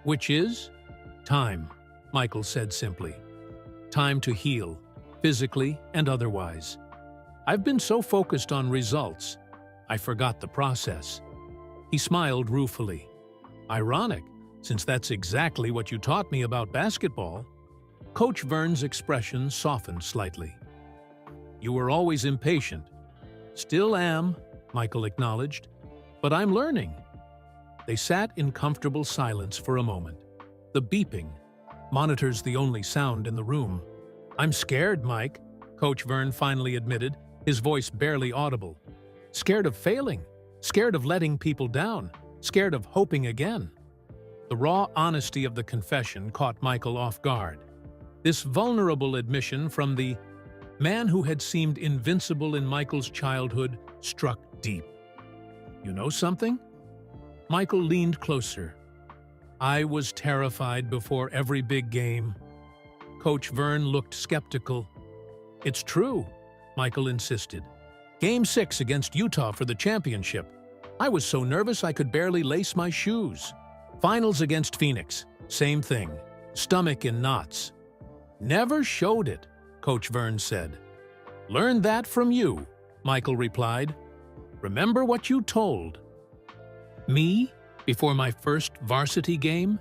"Which is?" "Time," Michael said simply. "Time to heal, physically and otherwise. I've been so focused on results, I forgot the process." He smiled ruefully. "Ironic, since that's exactly what you taught me about basketball." Coach Vern's expression softened slightly. "You were always impatient. Still am, Michael acknowledged, but I'm learning. They sat in comfortable silence for a moment. The beeping, monitors the only sound in the room. I'm scared, Mike, Coach Vern finally admitted, his voice barely audible. Scared of failing, scared of letting people down, scared of hoping again. The raw honesty of the confession caught Michael off guard. This vulnerable admission from the man who had seemed invincible in Michael's childhood struck deep. You know something? Michael leaned closer. I was terrified before every big game. Coach Vern looked skeptical. It's true, Michael insisted. Game 6 against Utah for the championship. I was so nervous I could barely lace my shoes. Finals against Phoenix. Same thing. Stomach in knots. Never showed it, Coach Vern said. Learned that from you, Michael replied. Remember what you told me before my first varsity game?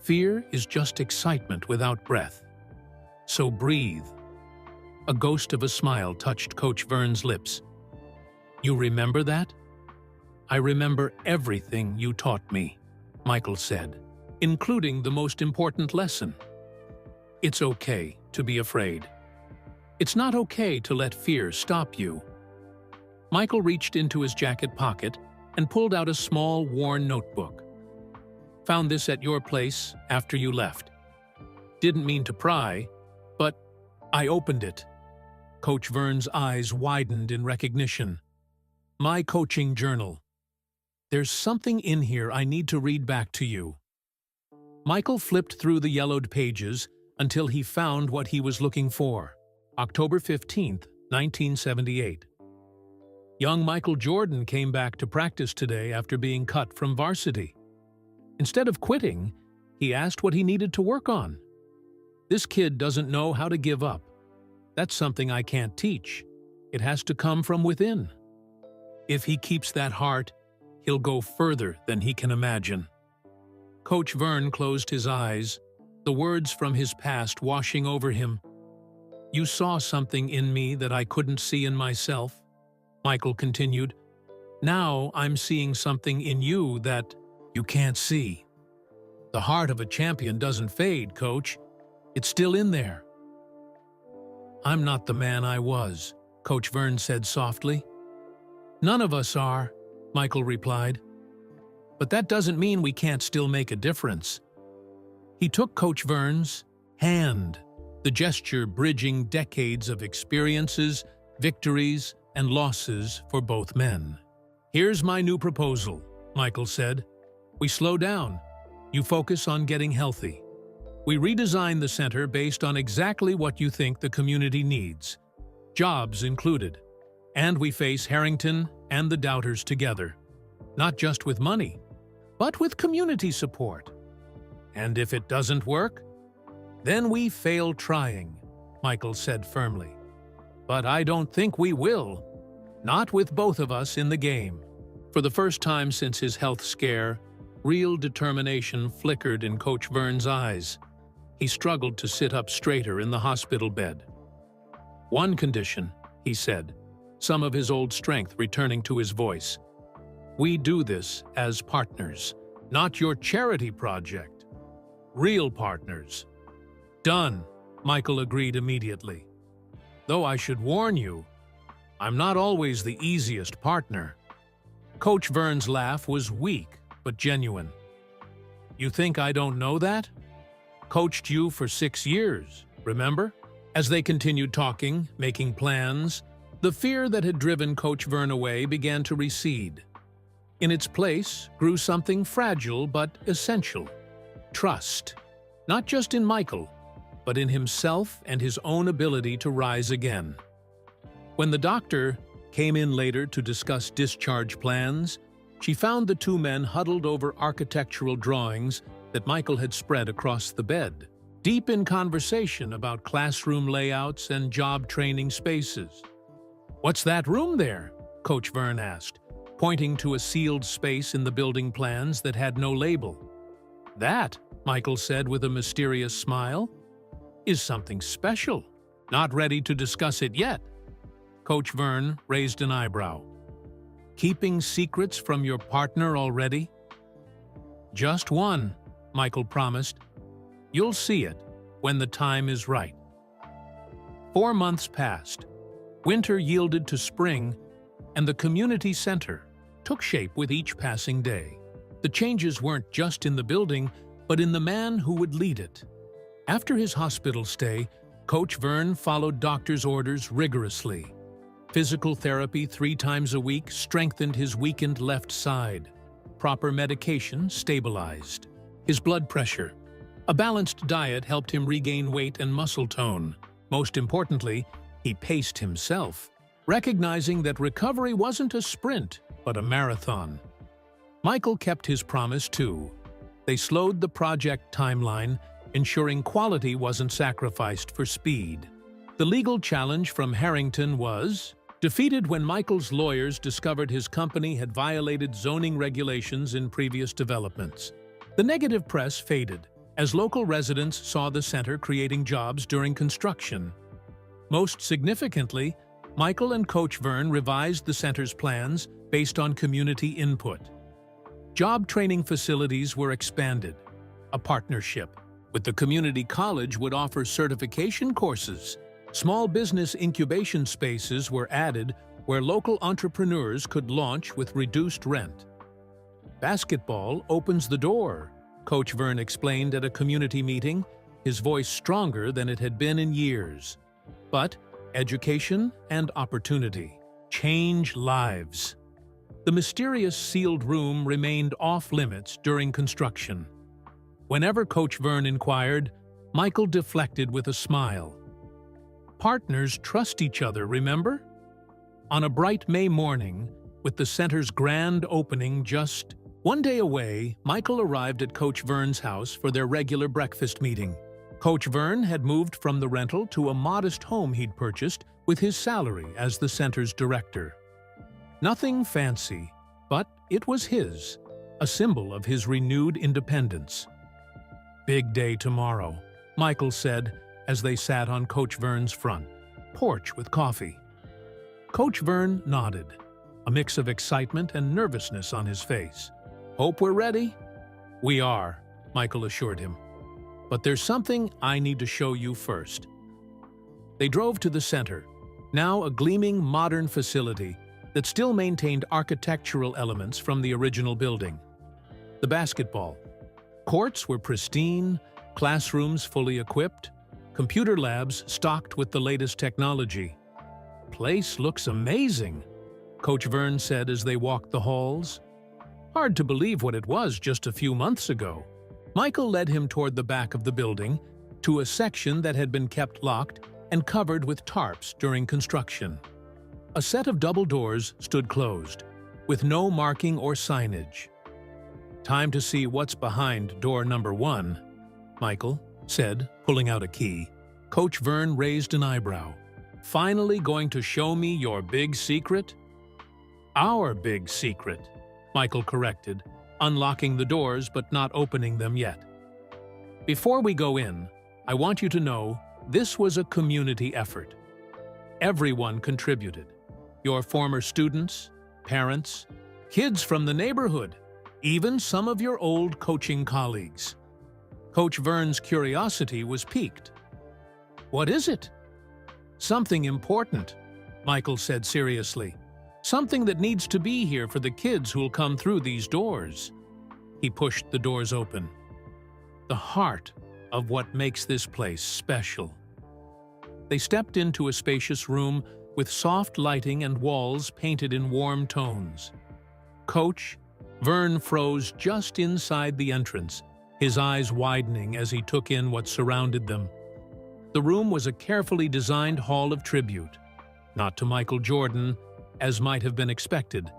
Fear is just excitement without breath. So breathe. A ghost of a smile touched Coach Vern's lips. You remember that? I remember everything you taught me, Michael said, including the most important lesson. It's okay to be afraid. It's not okay to let fear stop you. Michael reached into his jacket pocket and pulled out a small, worn notebook. Found this at your place after you left. Didn't mean to pry, but I opened it. Coach Vern's eyes widened in recognition. My coaching journal. There's something in here I need to read back to you. Michael flipped through the yellowed pages until he found what he was looking for. October 15th, 1978. Young Michael Jordan came back to practice today after being cut from varsity. Instead of quitting, he asked what he needed to work on. This kid doesn't know how to give up. That's something I can't teach. It has to come from within. If he keeps that heart, he'll go further than he can imagine. Coach Vern closed his eyes, the words from his past washing over him. You saw something in me that I couldn't see in myself, Michael continued. Now I'm seeing something in you that you can't see. The heart of a champion doesn't fade, Coach. It's still in there. I'm not the man I was, Coach Vern said softly. None of us are, Michael replied. But that doesn't mean we can't still make a difference. He took Coach Vern's hand, the gesture bridging decades of experiences, victories, and losses for both men. Here's my new proposal, Michael said. We slow down. You focus on getting healthy. We redesign the center based on exactly what you think the community needs, jobs included. And we face Harrington and the doubters together, not just with money, but with community support. And if it doesn't work, then we fail trying, Michael said firmly. But I don't think we will, not with both of us in the game. For the first time since his health scare, real determination flickered in Coach Vern's eyes. He struggled to sit up straighter in the hospital bed. One condition, he said, some of his old strength returning to his voice. We do this as partners, not your charity project. Real partners. Done, Michael agreed immediately. Though I should warn you, I'm not always the easiest partner. Coach Vern's laugh was weak but genuine. You think I don't know that? Coached you for 6 years, remember? As they continued talking, making plans, the fear that had driven Coach Vern away began to recede. In its place grew something fragile but essential. Trust. Not just in Michael, but in himself and his own ability to rise again. When the doctor came in later to discuss discharge plans, she found the two men huddled over architectural drawings that Michael had spread across the bed, deep in conversation about classroom layouts and job training spaces. What's that room there? Coach Vern asked, pointing to a sealed space in the building plans that had no label. That, Michael said with a mysterious smile, is something special. Not ready to discuss it yet. Coach Vern raised an eyebrow. Keeping secrets from your partner already? Just one, Michael promised. You'll see it when the time is right. 4 months passed. Winter yielded to spring, and the community center took shape with each passing day. The changes weren't just in the building, but in the man who would lead it. After his hospital stay, Coach Vern followed doctor's orders rigorously. Physical therapy 3 times a week strengthened his weakened left side. Proper medication stabilized his blood pressure. A balanced diet helped him regain weight and muscle tone. Most importantly, he paced himself, recognizing that recovery wasn't a sprint, but a marathon. Michael kept his promise too. They slowed the project timeline, ensuring quality wasn't sacrificed for speed. The legal challenge from Harrington was defeated when Michael's lawyers discovered his company had violated zoning regulations in previous developments. The negative press faded, as local residents saw the center creating jobs during construction. Most significantly, Michael and Coach Vern revised the center's plans based on community input. Job training facilities were expanded. A partnership with the community college would offer certification courses. Small business incubation spaces were added where local entrepreneurs could launch with reduced rent. Basketball opens the door, Coach Vern explained at a community meeting, his voice stronger than it had been in years. But education and opportunity change lives. The mysterious sealed room remained off-limits during construction. Whenever Coach Vern inquired, Michael deflected with a smile. Partners trust each other, remember? On a bright May morning, with the center's grand opening just 1 day away, Michael arrived at Coach Vern's house for their regular breakfast meeting. Coach Vern had moved from the rental to a modest home he'd purchased with his salary as the center's director. Nothing fancy, but it was his, a symbol of his renewed independence. "Big day tomorrow," Michael said as they sat on Coach Vern's front porch with coffee. Coach Vern nodded, a mix of excitement and nervousness on his face. "Hope we're ready?" "We are," Michael assured him. "But there's something I need to show you first." They drove to the center, now a gleaming modern facility that still maintained architectural elements from the original building. The basketball courts were pristine, classrooms fully equipped, computer labs stocked with the latest technology. "Place looks amazing," Coach Vern said as they walked the halls. Hard to believe what it was just a few months ago. Michael led him toward the back of the building, to a section that had been kept locked and covered with tarps during construction. A set of double doors stood closed, with no marking or signage. "Time to see what's behind door number 1, Michael said, pulling out a key. Coach Vern raised an eyebrow. "Finally going to show me your big secret?" "Our big secret," Michael corrected, unlocking the doors but not opening them yet. "Before we go in, I want you to know this was a community effort. Everyone contributed. Your former students, parents, kids from the neighborhood, even some of your old coaching colleagues." Coach Vern's curiosity was piqued. "What is it?" "Something important," Michael said seriously. "Something that needs to be here for the kids who'll come through these doors." He pushed the doors open. The heart of what makes this place special. They stepped into a spacious room with soft lighting and walls painted in warm tones. Coach Vern froze just inside the entrance, his eyes widening as he took in what surrounded them. The room was a carefully designed hall of tribute, not to Michael Jordan, as might have been expected,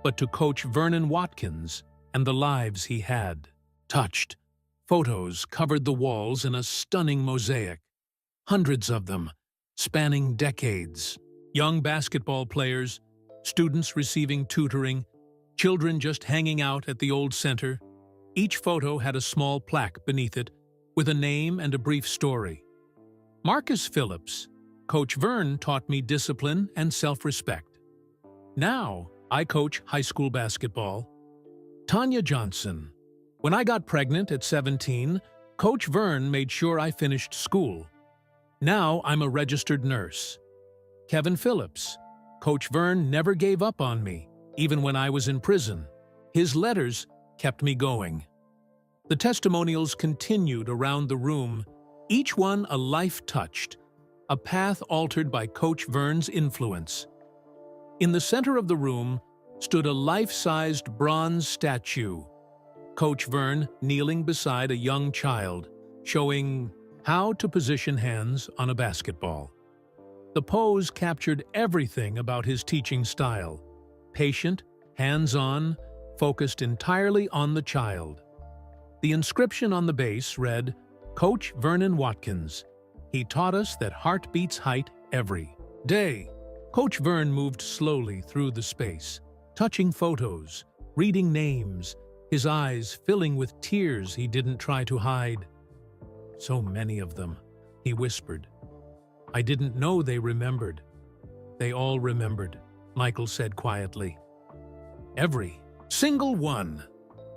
but to Coach Vernon Watkins and the lives he had touched. Photos covered the walls in a stunning mosaic, hundreds of them, spanning decades. Young basketball players, students receiving tutoring, children just hanging out at the old center. Each photo had a small plaque beneath it, with a name and a brief story. Marcus Phillips, Coach Vern taught me discipline and self-respect. Now, I coach high school basketball. Tanya Johnson. When I got pregnant at 17, Coach Vern made sure I finished school. Now I'm a registered nurse. Kevin Phillips. Coach Vern never gave up on me, even when I was in prison. His letters kept me going. The testimonials continued around the room, each one a life touched, a path altered by Coach Vern's influence. In the center of the room stood a life-sized bronze statue, Coach Vern kneeling beside a young child, showing how to position hands on a basketball. The pose captured everything about his teaching style: patient, hands-on, focused entirely on the child. The inscription on the base read, "Coach Vernon Watkins. He taught us that heart beats height every day." Coach Vern moved slowly through the space, touching photos, reading names, his eyes filling with tears he didn't try to hide. "So many of them," he whispered. "I didn't know they remembered." "They all remembered," Michael said quietly. "Every single one."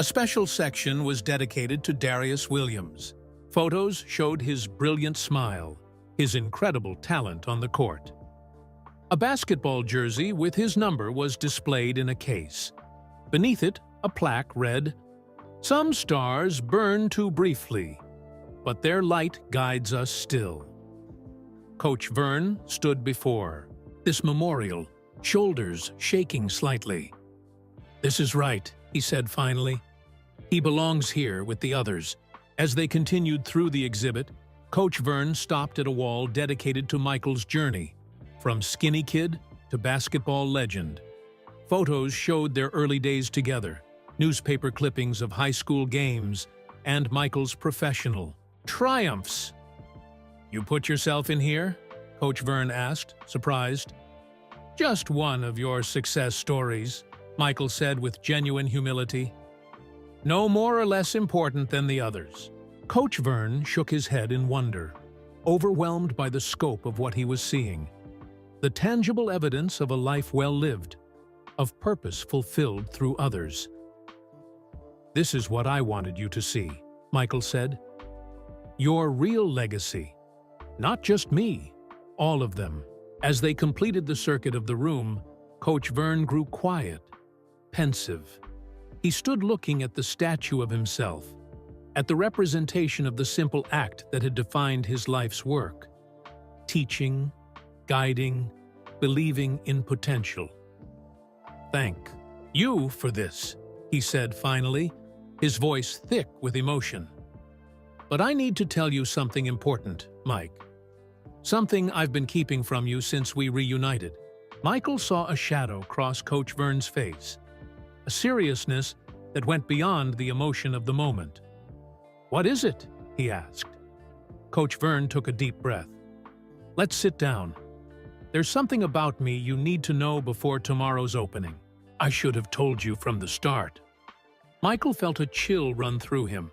A special section was dedicated to Darius Williams. Photos showed his brilliant smile, his incredible talent on the court. A basketball jersey with his number was displayed in a case. Beneath it, a plaque read, "Some stars burn too briefly, but their light guides us still." Coach Vern stood before this memorial, shoulders shaking slightly. "This is right," he said finally. "He belongs here with the others." As they continued through the exhibit, Coach Vern stopped at a wall dedicated to Michael's journey, from skinny kid to basketball legend. Photos showed their early days together, newspaper clippings of high school games, and Michael's professional triumphs. "You put yourself in here?" Coach Vern asked, surprised. "Just one of your success stories," Michael said with genuine humility. "No more or less important than the others." Coach Vern shook his head in wonder, overwhelmed by the scope of what he was seeing. The tangible evidence of a life well lived, of purpose fulfilled through others. "This is what I wanted you to see," Michael said. "Your real legacy. Not just me, all of them." As they completed the circuit of the room, Coach Vern grew quiet, pensive. He stood looking at the statue of himself, at the representation of the simple act that had defined his life's work: teaching, guiding, believing in potential. "Thank you for this," he said finally, his voice thick with emotion. "But I need to tell you something important, Mike. Something I've been keeping from you since we reunited." Michael saw a shadow cross Coach Vern's face, a seriousness that went beyond the emotion of the moment. "What is it?" he asked. Coach Vern took a deep breath. "Let's sit down. There's something about me you need to know before tomorrow's opening. I should have told you from the start." Michael felt a chill run through him.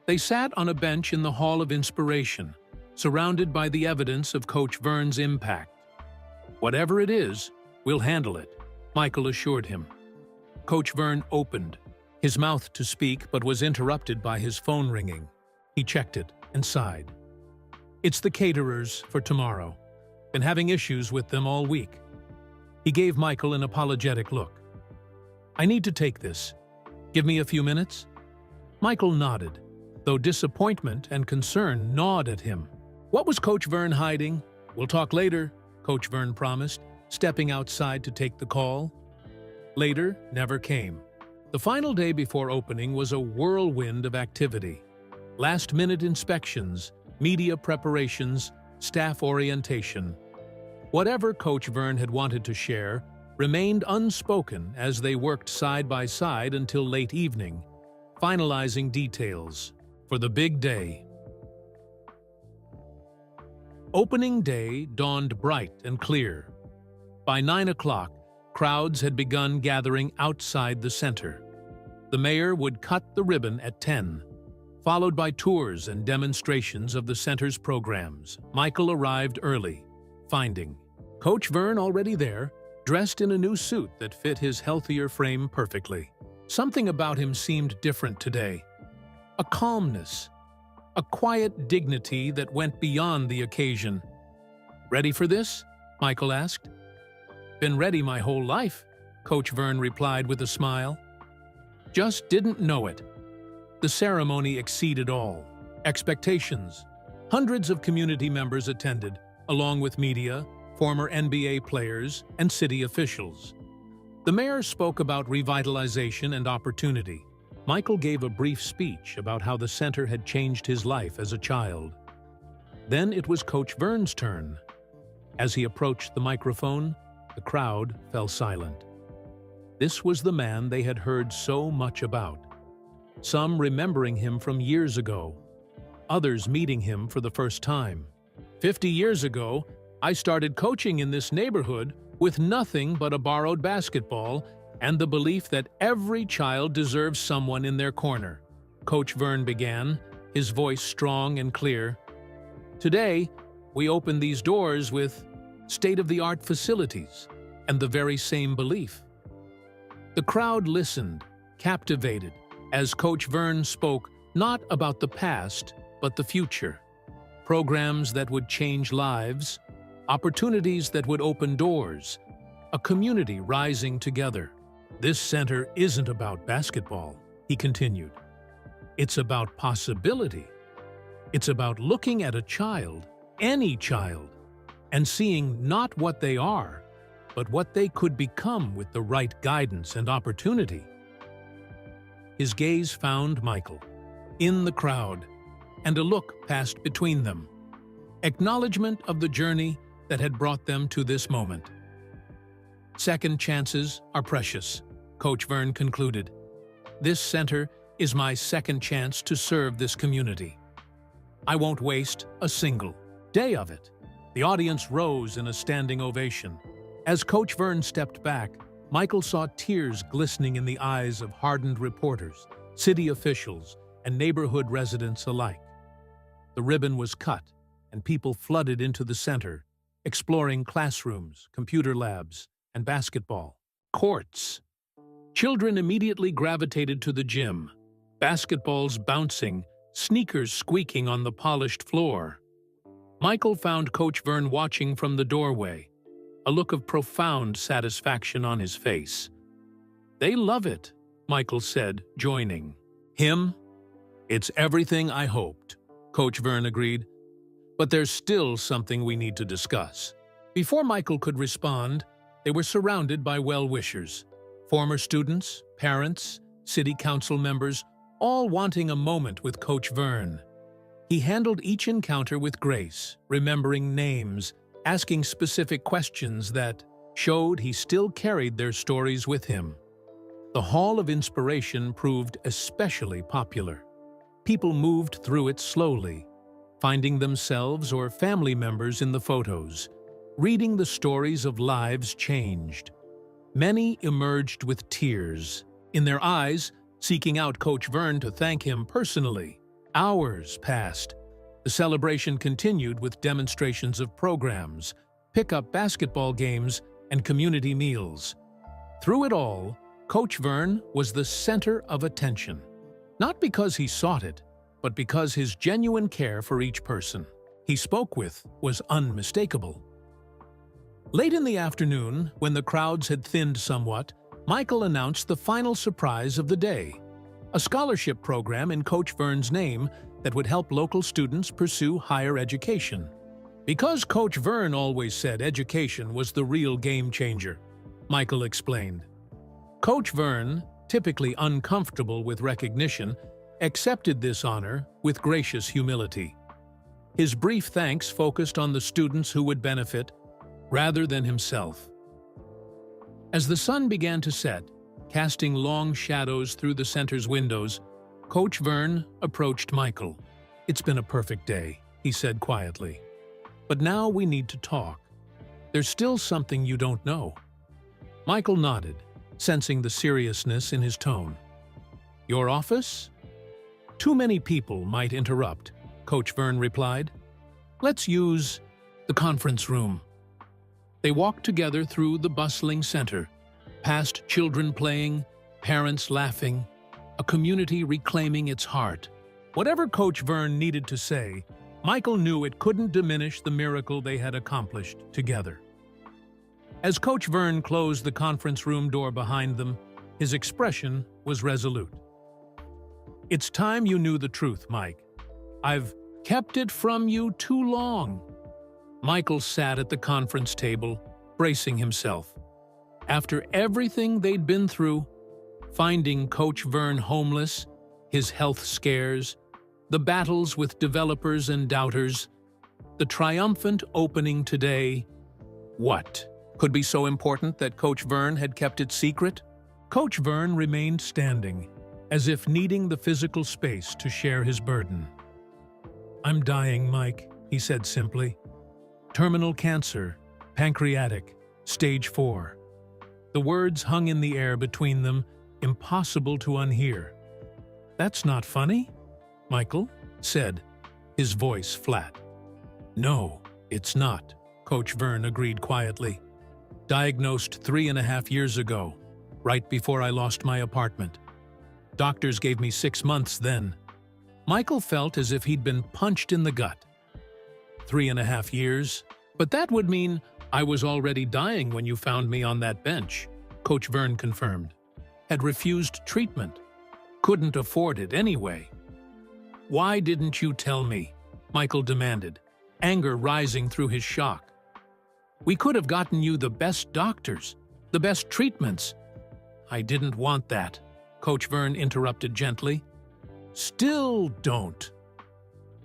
They sat on a bench in the Hall of Inspiration, surrounded by the evidence of Coach Vern's impact. "Whatever it is, we'll handle it," Michael assured him. Coach Vern opened, his mouth to speak, but was interrupted by his phone ringing. He checked it and sighed. "It's the caterers for tomorrow. Been having issues with them all week." He gave Michael an apologetic look. "I need to take this. Give me a few minutes?" Michael nodded, though disappointment and concern gnawed at him. What was Coach Vern hiding? "We'll talk later," Coach Vern promised, stepping outside to take the call. Later never came. The final day before opening was a whirlwind of activity. Last-minute inspections, media preparations, staff orientation. Whatever Coach Vern had wanted to share remained unspoken as they worked side by side until late evening, finalizing details for the big day. Opening day dawned bright and clear. By 9 o'clock, crowds had begun gathering outside the center. The mayor would cut the ribbon at 10, followed by tours and demonstrations of the center's programs. Michael arrived early, finding Coach Vern already there, dressed in a new suit that fit his healthier frame perfectly. Something about him seemed different today. A calmness, a quiet dignity that went beyond the occasion. "Ready for this?" Michael asked. "Been ready my whole life," Coach Vern replied with a smile. "Just didn't know it." The ceremony exceeded all expectations. Hundreds of community members attended, along with media, former NBA players, and city officials. The mayor spoke about revitalization and opportunity. Michael gave a brief speech about how the center had changed his life as a child. Then it was Coach Vern's turn. As he approached the microphone, the crowd fell silent. This was the man they had heard so much about. Some remembering him from years ago, others meeting him for the first time. 50 years ago, I started coaching in this neighborhood with nothing but a borrowed basketball and the belief that every child deserves someone in their corner," Coach Vern began, his voice strong and clear. "Today, we open these doors with state-of-the-art facilities and the very same belief." The crowd listened, captivated, as Coach Vern spoke not about the past, but the future. Programs that would change lives, opportunities that would open doors, a community rising together. "This center isn't about basketball," he continued. "It's about possibility. It's about looking at a child, any child, and seeing not what they are, but what they could become with the right guidance and opportunity." His gaze found Michael, in the crowd, and a look passed between them. Acknowledgement of the journey that had brought them to this moment. "Second chances are precious," Coach Vern concluded. "This center is my second chance to serve this community. I won't waste a single day of it." The audience rose in a standing ovation. As Coach Vern stepped back, Michael saw tears glistening in the eyes of hardened reporters, city officials, and neighborhood residents alike. The ribbon was cut, and people flooded into the center, exploring classrooms, computer labs, and basketball courts. Children immediately gravitated to the gym, basketballs bouncing, sneakers squeaking on the polished floor. Michael found Coach Vern watching from the doorway, a look of profound satisfaction on his face. "They love it," Michael said, joining him. "It's everything I hoped," Coach Vern agreed. "But there's still something we need to discuss." Before Michael could respond, they were surrounded by well-wishers, former students, parents, city council members, all wanting a moment with Coach Vern. He handled each encounter with grace, remembering names, asking specific questions that showed he still carried their stories with him. The Hall of Inspiration proved especially popular. People moved through it slowly, finding themselves or family members in the photos, reading the stories of lives changed. Many emerged with tears in their eyes, seeking out Coach Vern to thank him personally. Hours passed. The celebration continued with demonstrations of programs, pickup basketball games, and community meals. Through it all, Coach Vern was the center of attention, not because he sought it, but because his genuine care for each person he spoke with was unmistakable. Late in the afternoon, when the crowds had thinned somewhat, Michael announced the final surprise of the day, a scholarship program in Coach Vern's name that would help local students pursue higher education. Because Coach Vern always said education was the real game changer, Michael explained. Coach Vern, typically uncomfortable with recognition, accepted this honor with gracious humility. His brief thanks focused on the students who would benefit, rather than himself. As the sun began to set, casting long shadows through the center's windows, Coach Vern approached Michael. "It's been a perfect day," he said quietly. "But now we need to talk. There's still something you don't know." Michael nodded, sensing the seriousness in his tone. "Your office?" "Too many people might interrupt," Coach Vern replied. "Let's use the conference room." They walked together through the bustling center, past children playing, parents laughing, a community reclaiming its heart. Whatever Coach Vern needed to say, Michael knew it couldn't diminish the miracle they had accomplished together. As Coach Vern closed the conference room door behind them, his expression was resolute. "It's time you knew the truth, Mike. I've kept it from you too long." Michael sat at the conference table, bracing himself. After everything they'd been through, finding Coach Vern homeless, his health scares, the battles with developers and doubters, the triumphant opening today, what could be so important that Coach Vern had kept it secret? Coach Vern remained standing, as if needing the physical space to share his burden. "I'm dying, Mike," he said simply. "Terminal cancer, pancreatic, stage 4. The words hung in the air between them, impossible to unhear. "That's not funny," Michael said, his voice flat. "No, it's not," Coach Vern agreed quietly. "Diagnosed 3.5 years ago, right before I lost my apartment. Doctors gave me 6 months then." Michael felt as if he'd been punched in the gut. 3.5 years? But that would mean I was already dying when you found me on that bench, Coach Vern confirmed. Had refused treatment. Couldn't afford it anyway. "Why didn't you tell me?" Michael demanded, anger rising through his shock. "We could have gotten you the best doctors, the best treatments." "I didn't want that," Coach Vern interrupted gently. "Still don't."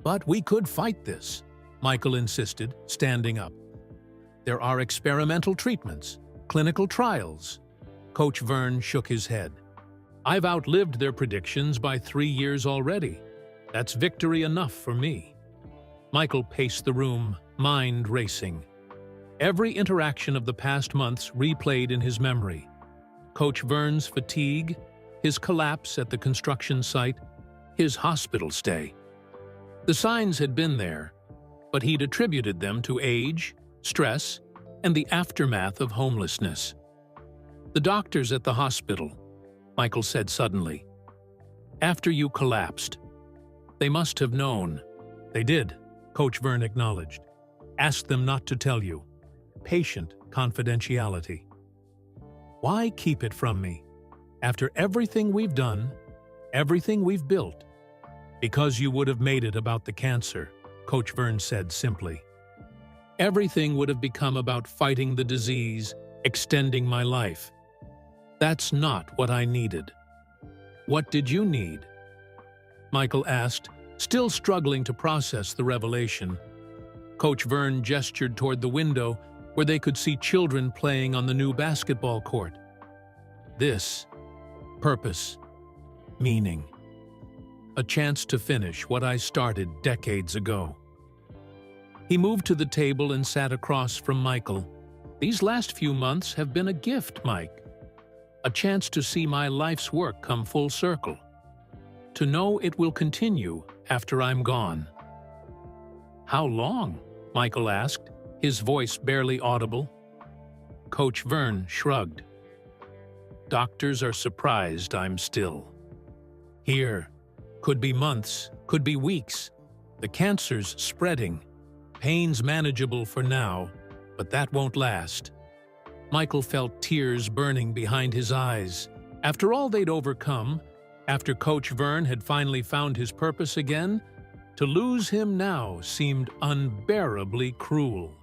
"But we could fight this," Michael insisted, standing up. "There are experimental treatments, clinical trials." Coach Vern shook his head. "I've outlived their predictions by 3 years already. That's victory enough for me." Michael paced the room, mind racing. Every interaction of the past months replayed in his memory. Coach Vern's fatigue, his collapse at the construction site, his hospital stay. The signs had been there, but he'd attributed them to age, stress, and the aftermath of homelessness. "The doctors at the hospital," Michael said suddenly. "After you collapsed. They must have known." "They did," Coach Vern acknowledged. "Asked them not to tell you. Patient confidentiality." "Why keep it from me? After everything we've done, everything we've built." "Because you would have made it about the cancer," Coach Vern said simply. "Everything would have become about fighting the disease, extending my life. That's not what I needed." "What did you need?" Michael asked, still struggling to process the revelation. Coach Vern gestured toward the window where they could see children playing on the new basketball court. "This. Purpose. Meaning. A chance to finish what I started decades ago." He moved to the table and sat across from Michael. "These last few months have been a gift, Mike. A chance to see my life's work come full circle. To know it will continue after I'm gone." "How long?" Michael asked, his voice barely audible. Coach Vern shrugged. "Doctors are surprised I'm still here. Could be months, could be weeks. The cancer's spreading. Pain's manageable for now, but that won't last." Michael felt tears burning behind his eyes. After all they'd overcome, after Coach Vern had finally found his purpose again, to lose him now seemed unbearably cruel.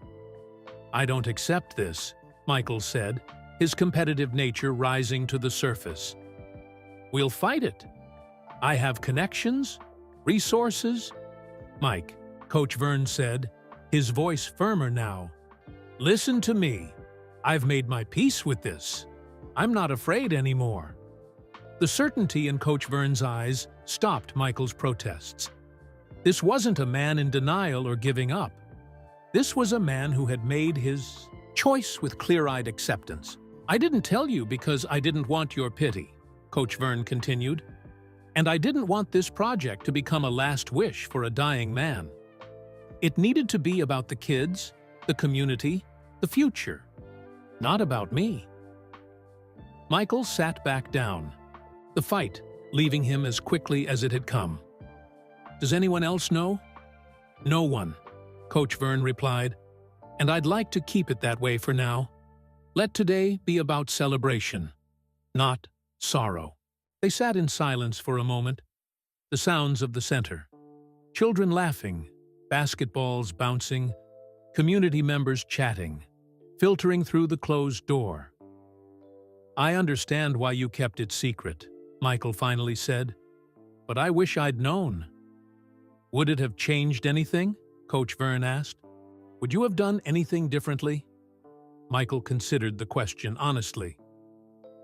"I don't accept this," Michael said, his competitive nature rising to the surface. "We'll fight it. I have connections, resources." "Mike," Coach Vern said, his voice firmer now, "listen to me. I've made my peace with this. I'm not afraid anymore." The certainty in Coach Vern's eyes stopped Michael's protests. This wasn't a man in denial or giving up. This was a man who had made his choice with clear-eyed acceptance. "I didn't tell you because I didn't want your pity," Coach Vern continued. "And I didn't want this project to become a last wish for a dying man. It needed to be about the kids, the community, the future, not about me. Michael sat back down, the fight leaving him as quickly as it had come. Does anyone else know? No one, Coach Vern replied, and I'd like to keep it that way for now. Let today be about celebration, not sorrow. They sat in silence for a moment, the sounds of the center. Children laughing, basketballs bouncing, community members chatting, filtering through the closed door. I understand why you kept it secret, Michael finally said, but I wish I'd known. Would it have changed anything? Coach Vern asked. Would you have done anything differently? Michael considered the question honestly.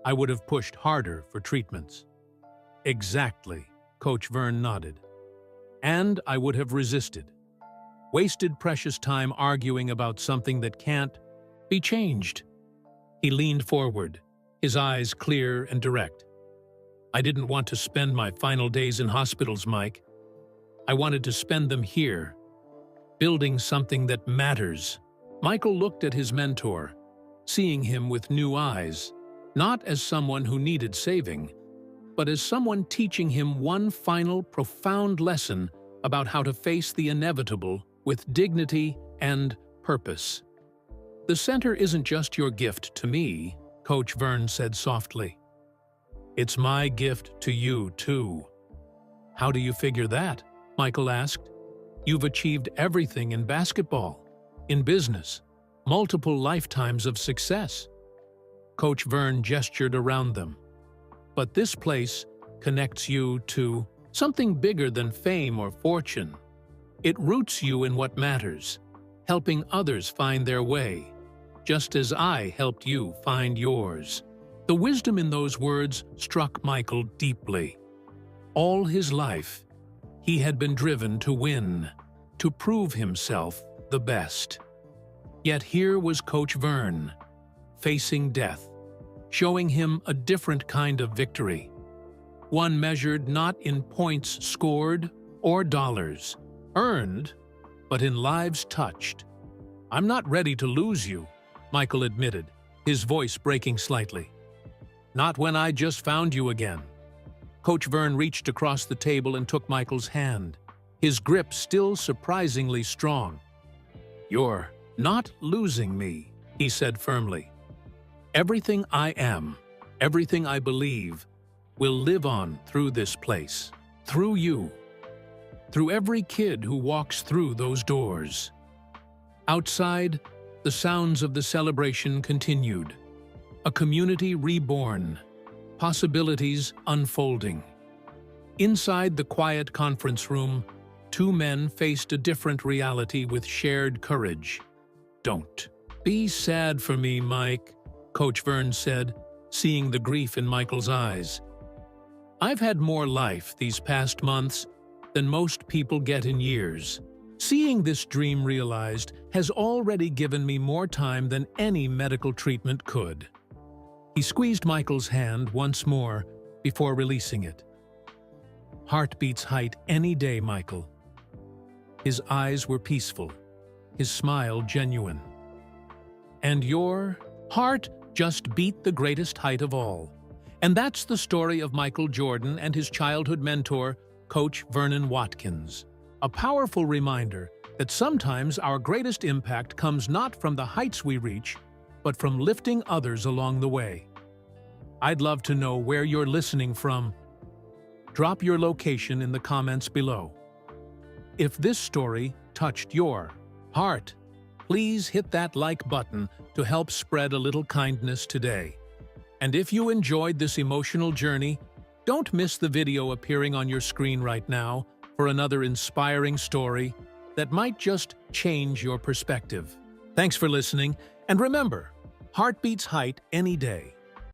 I would have pushed harder for treatments. Exactly, Coach Vern nodded. And I would have resisted. Wasted precious time arguing about something that can't be changed. He leaned forward, his eyes clear and direct. I didn't want to spend my final days in hospitals, Mike. I wanted to spend them here, building something that matters. Michael looked at his mentor, seeing him with new eyes, not as someone who needed saving, but as someone teaching him one final, profound lesson about how to face the inevitable with dignity and purpose. The center isn't just your gift to me, Coach Vern said softly. It's my gift to you, too. How do you figure that? Michael asked. You've achieved everything in basketball, in business, multiple lifetimes of success. Coach Vern gestured around them. But this place connects you to something bigger than fame or fortune. It roots you in what matters, helping others find their way, just as I helped you find yours. The wisdom in those words struck Michael deeply. All his life, he had been driven to win, to prove himself the best. Yet here was Coach Vern, facing death, showing him a different kind of victory. One measured not in points scored or dollars earned, but in lives touched. I'm not ready to lose you, Michael admitted, his voice breaking slightly. Not when I just found you again. Coach Vern reached across the table and took Michael's hand, his grip still surprisingly strong. You're not losing me, he said firmly. Everything I am, everything I believe, will live on through this place, through you, through every kid who walks through those doors. Outside, the sounds of the celebration continued. A community reborn, possibilities unfolding. Inside the quiet conference room, two men faced a different reality with shared courage. Don't be sad for me, Mike, Coach Vern said, seeing the grief in Michael's eyes. I've had more life these past months than most people get in years. Seeing this dream realized has already given me more time than any medical treatment could. He squeezed Michael's hand once more before releasing it. Heart beats height any day, Michael. His eyes were peaceful, his smile genuine. And your heart just beat the greatest height of all. And that's the story of Michael Jordan and his childhood mentor, Coach Vernon Watkins. A powerful reminder that sometimes our greatest impact comes not from the heights we reach, but from lifting others along the way. I'd love to know where you're listening from. Drop your location in the comments below. If this story touched your heart, please hit that like button to help spread a little kindness today. And if you enjoyed this emotional journey, don't miss the video appearing on your screen right now for another inspiring story that might just change your perspective. Thanks for listening, and remember, heart beats height any day.